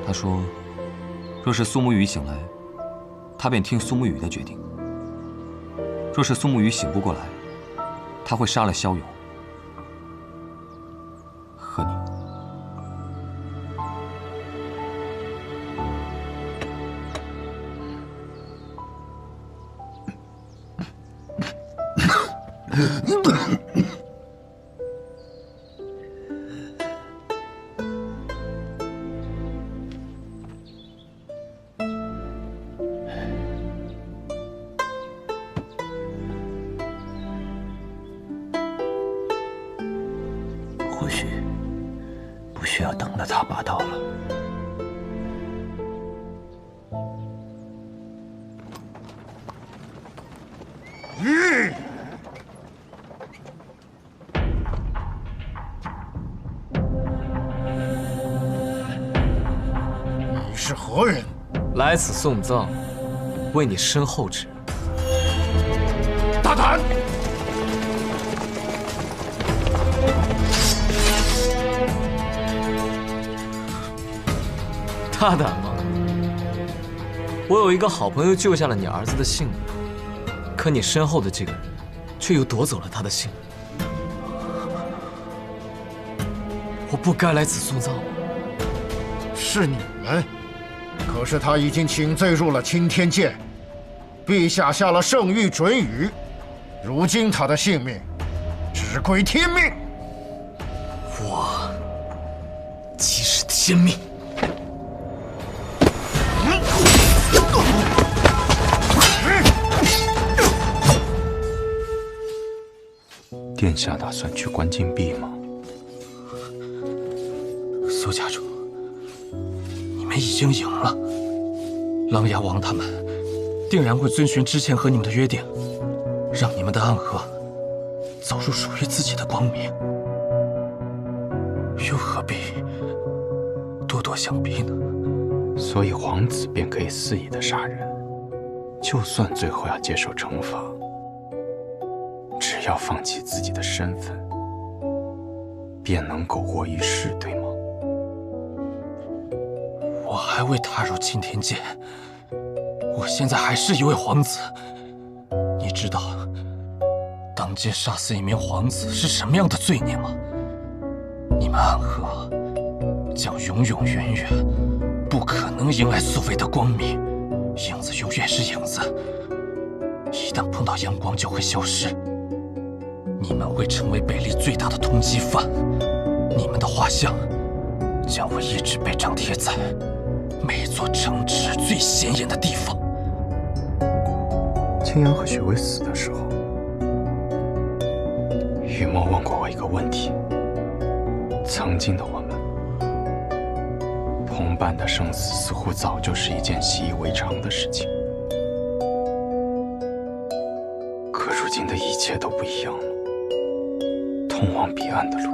他说，若是苏沐雨醒来，他便听苏沐雨的决定；若是苏沐雨醒不过来，他会杀了萧勇和你。或许不需要等了他拔刀了。你是何人？来此送葬，为你身后之。大胆！大胆吗？我有一个好朋友救下了你儿子的性命，可你身后的这个人，却又夺走了他的性命。我不该来此送葬吗？是你们，可是他已经请罪入了青天剑，陛下下了圣谕准予，如今他的性命只归天命。我即是天命。殿下打算去关禁闭吗？苏家主。们已经赢了，琅琊王他们定然会遵循之前和你们的约定，让你们的暗河走入属于自己的光明，又何必咄咄相逼呢？所以皇子便可以肆意的杀人，就算最后要接受惩罚，只要放弃自己的身份，便能苟活于世，对吗？我还未踏入青天界，我现在还是一位皇子。你知道当街杀死一名皇子是什么样的罪孽吗？你们暗河将永永远远不可能迎来所谓的光明，影子永远是影子，一旦碰到阳光就会消失。你们会成为北离最大的通缉犯，你们的画像将会一直被张贴在每座城池最显眼的地方。青阳和雪薇死的时候，雨墨问过我一个问题：曾经的我们，同伴的生死似乎早就是一件习以为常的事情。可如今的一切都不一样了，通往彼岸的路，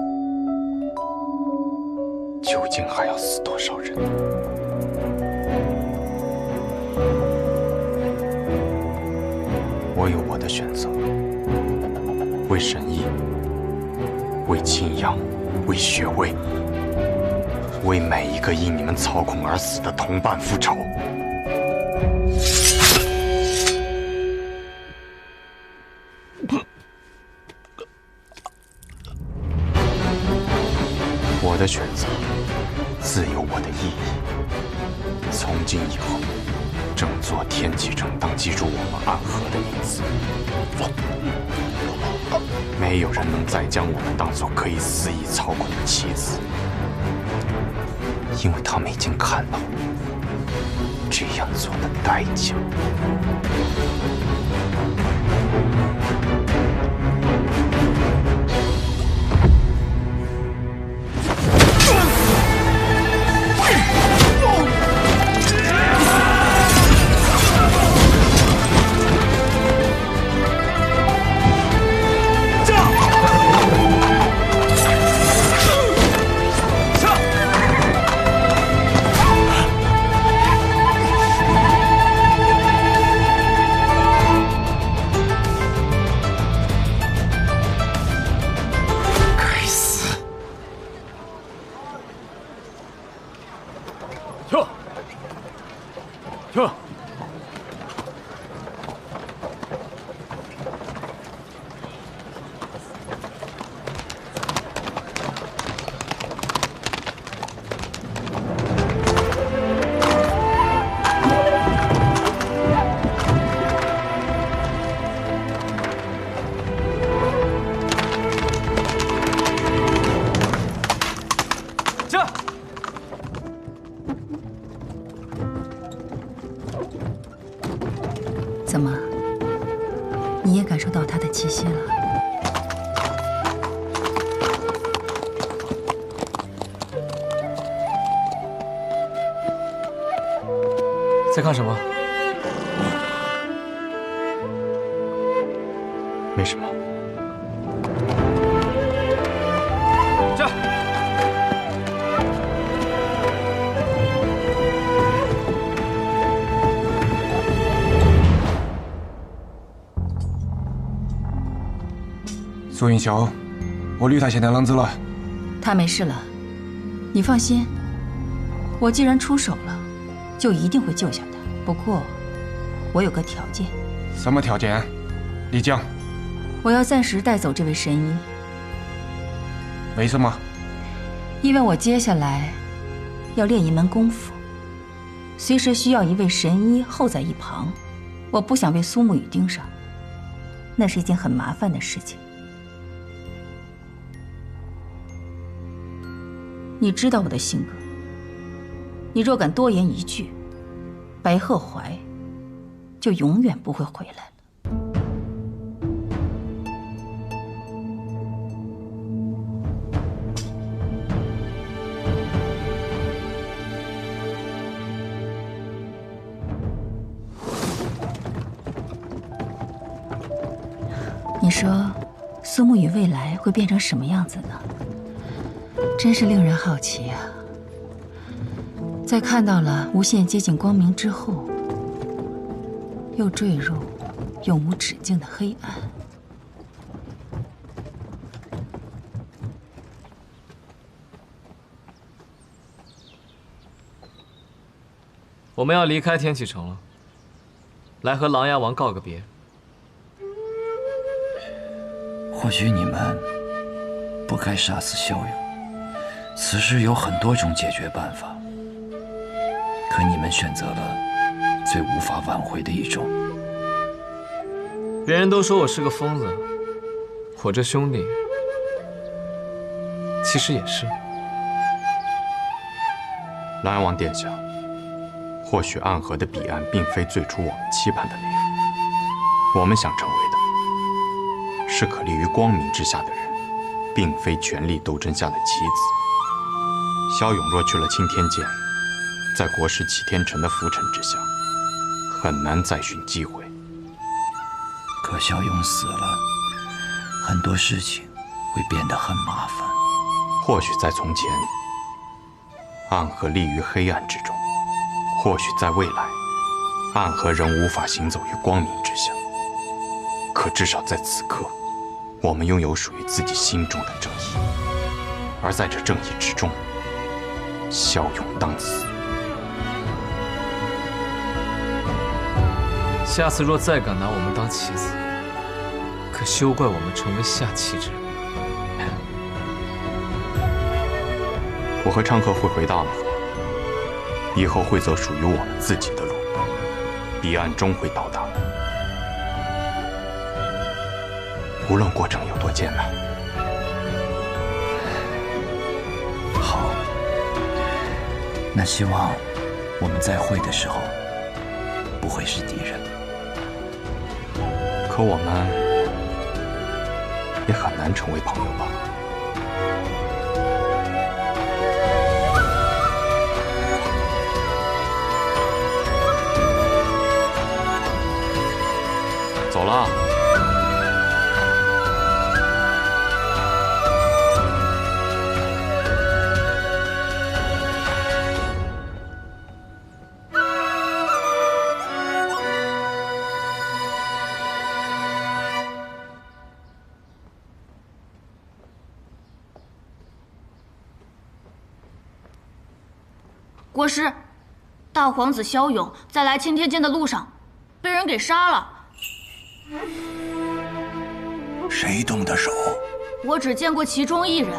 究竟还要死多少人？我有我的选择，为神医，为青阳，为雪薇，为每一个因你们操控而死的同伴复仇。我的选择自有我的意义。从今以后，整座天启城当记住我们暗河的名字。没有人能再将我们当作可以肆意操控的棋子，因为他们已经看到这样做的代价。怎么，你也感受到他的气息了？在看什么？没什么。这。苏云霄，我吕太现在啷子了？他没事了，你放心。我既然出手了，就一定会救下他。不过，我有个条件。什么条件？你讲。我要暂时带走这位神医。为什么？因为我接下来要练一门功夫，随时需要一位神医候在一旁。我不想被苏沐雨盯上，那是一件很麻烦的事情。你知道我的性格，你若敢多言一句，白鹤怀就永远不会回来了。你说，苏沐雨未来会变成什么样子呢？真是令人好奇呀。在看到了无限接近光明之后，又坠入永无止境的黑暗。我们要离开天启城了，来和琅琊王告个别。或许你们不该杀死萧勇，此事有很多种解决办法，可你们选择了最无法挽回的一种。别人都说我是个疯子，我这兄弟其实也是。琅琊王殿下，或许暗河的彼岸并非最初我们期盼的那样，我们想成为的是可立于光明之下的人，并非权力斗争下的棋子。萧勇若去了青天剑，在国师启天辰的浮沉之下，很难再寻机会。可萧勇死了，很多事情会变得很麻烦。或许在从前，暗河立于黑暗之中；或许在未来，暗河仍无法行走于光明之下。可至少在此刻，我们拥有属于自己心中的正义，而在这正义之中，骁勇当死。下次若再敢拿我们当棋子，可休怪我们成为下棋之人。我和昌河会回到暗河，以后会走属于我们自己的路，彼岸终会到达，无论过程有多艰难。好，那希望我们再会的时候不会是敌人。可我们也很难成为朋友吧？走了。国师，大皇子萧勇在来青天剑的路上被人给杀了。谁动的手？我只见过其中一人，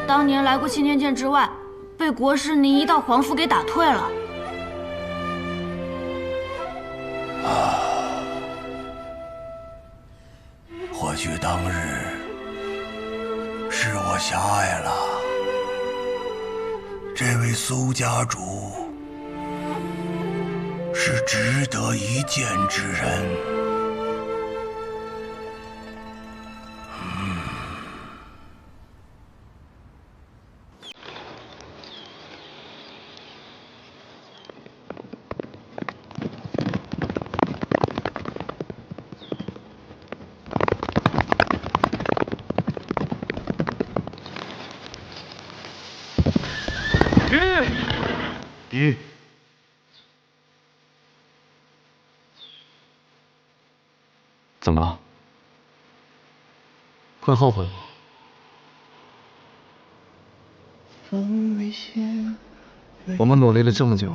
当年来过青天剑之外，被国师您一道皇符给打退了。或许当日是我狭隘了。这位苏家主是值得一见之人。鱼，怎么了？会后悔吗？我们努力了这么久，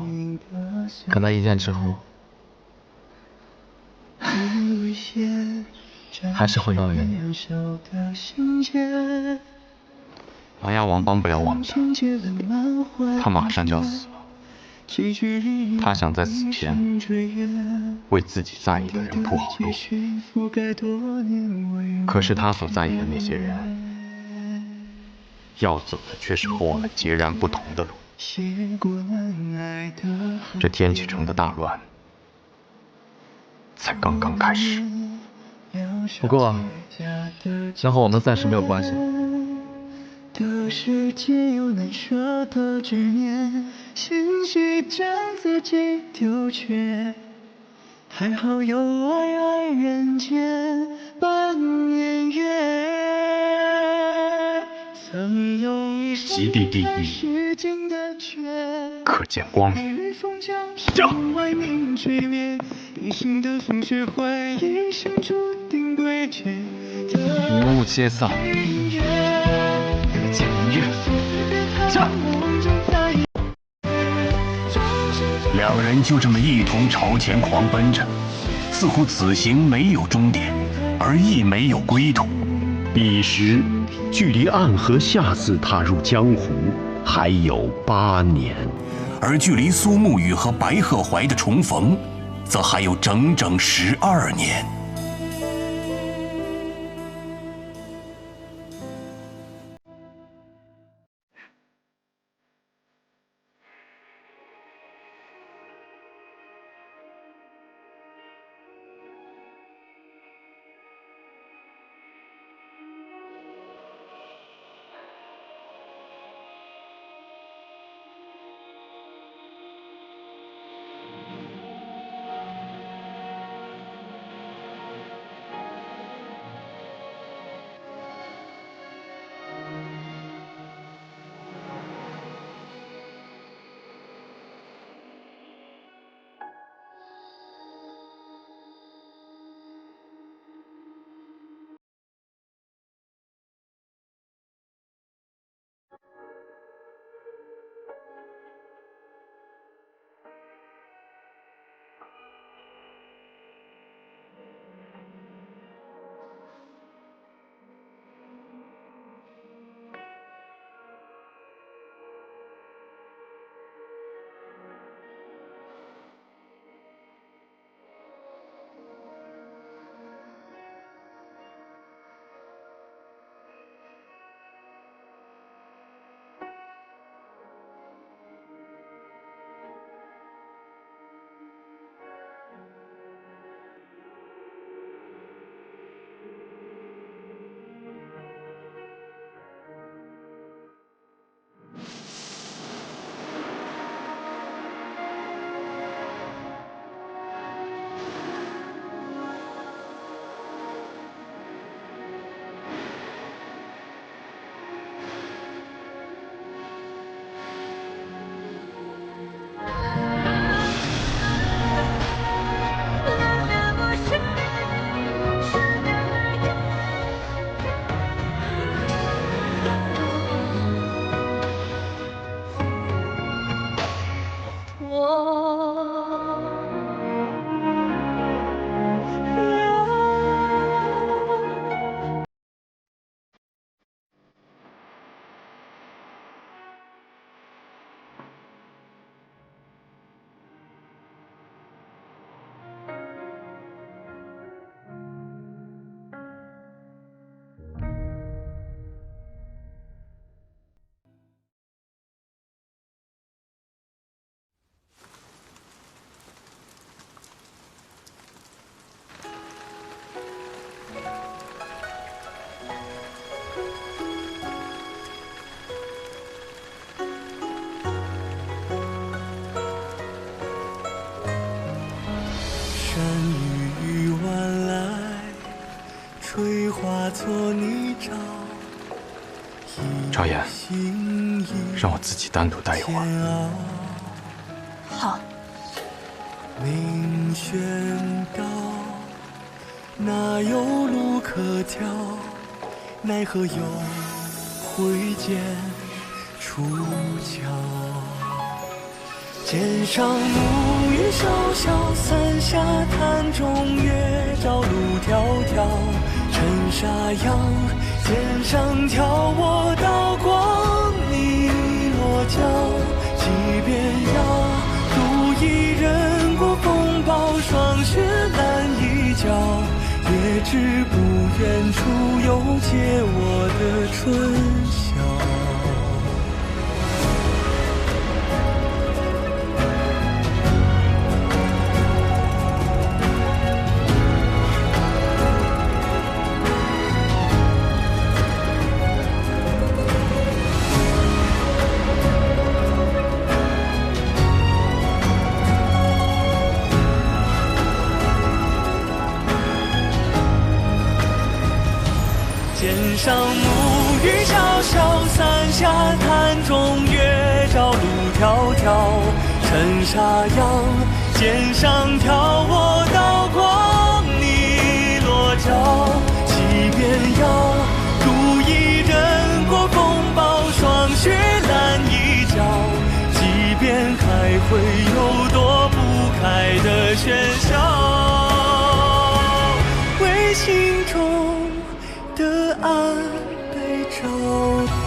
可那一剑之后，还是回到原点。琅琊王帮不了我们的，他马上就要死了。他想在死前为自己在意的人铺好路，可是他所在意的那些人，要走的却是和我们截然不同的路。这天启城的大乱才刚刚开始。不过，那和我们暂时没有关系。的世界有难舍的执念，兴许将自己丢却，还好有爱，爱人间半年月。曾有一极地地狱，可见光明。外明垂烈，一心的风雪怀一生注定归绝。云雾皆散，可见明月。两人就这么一同朝前狂奔着，似乎此行没有终点，而亦没有归途。彼时，距离暗河下次踏入江湖还有8年，而距离苏沐雨和白鹤怀的重逢，则还有整整12年。赵岩，让我自己单独待一会儿。好。明轩道，哪有路可挑？奈何有挥剑出鞘。肩上暮云潇潇，伞下潭中月照路迢迢。尘沙扬，肩上挑我刀光你落脚。即便要独一人过风暴，霜雪难一角，也知不远处有借我的春晓。上暮雨潇潇，伞下潭中月照路迢迢。尘沙扬，肩上挑我刀光你落脚。即便要渡一人过风暴，霜雪拦一角。即便还会有躲不开的喧嚣，为心中的安被找到。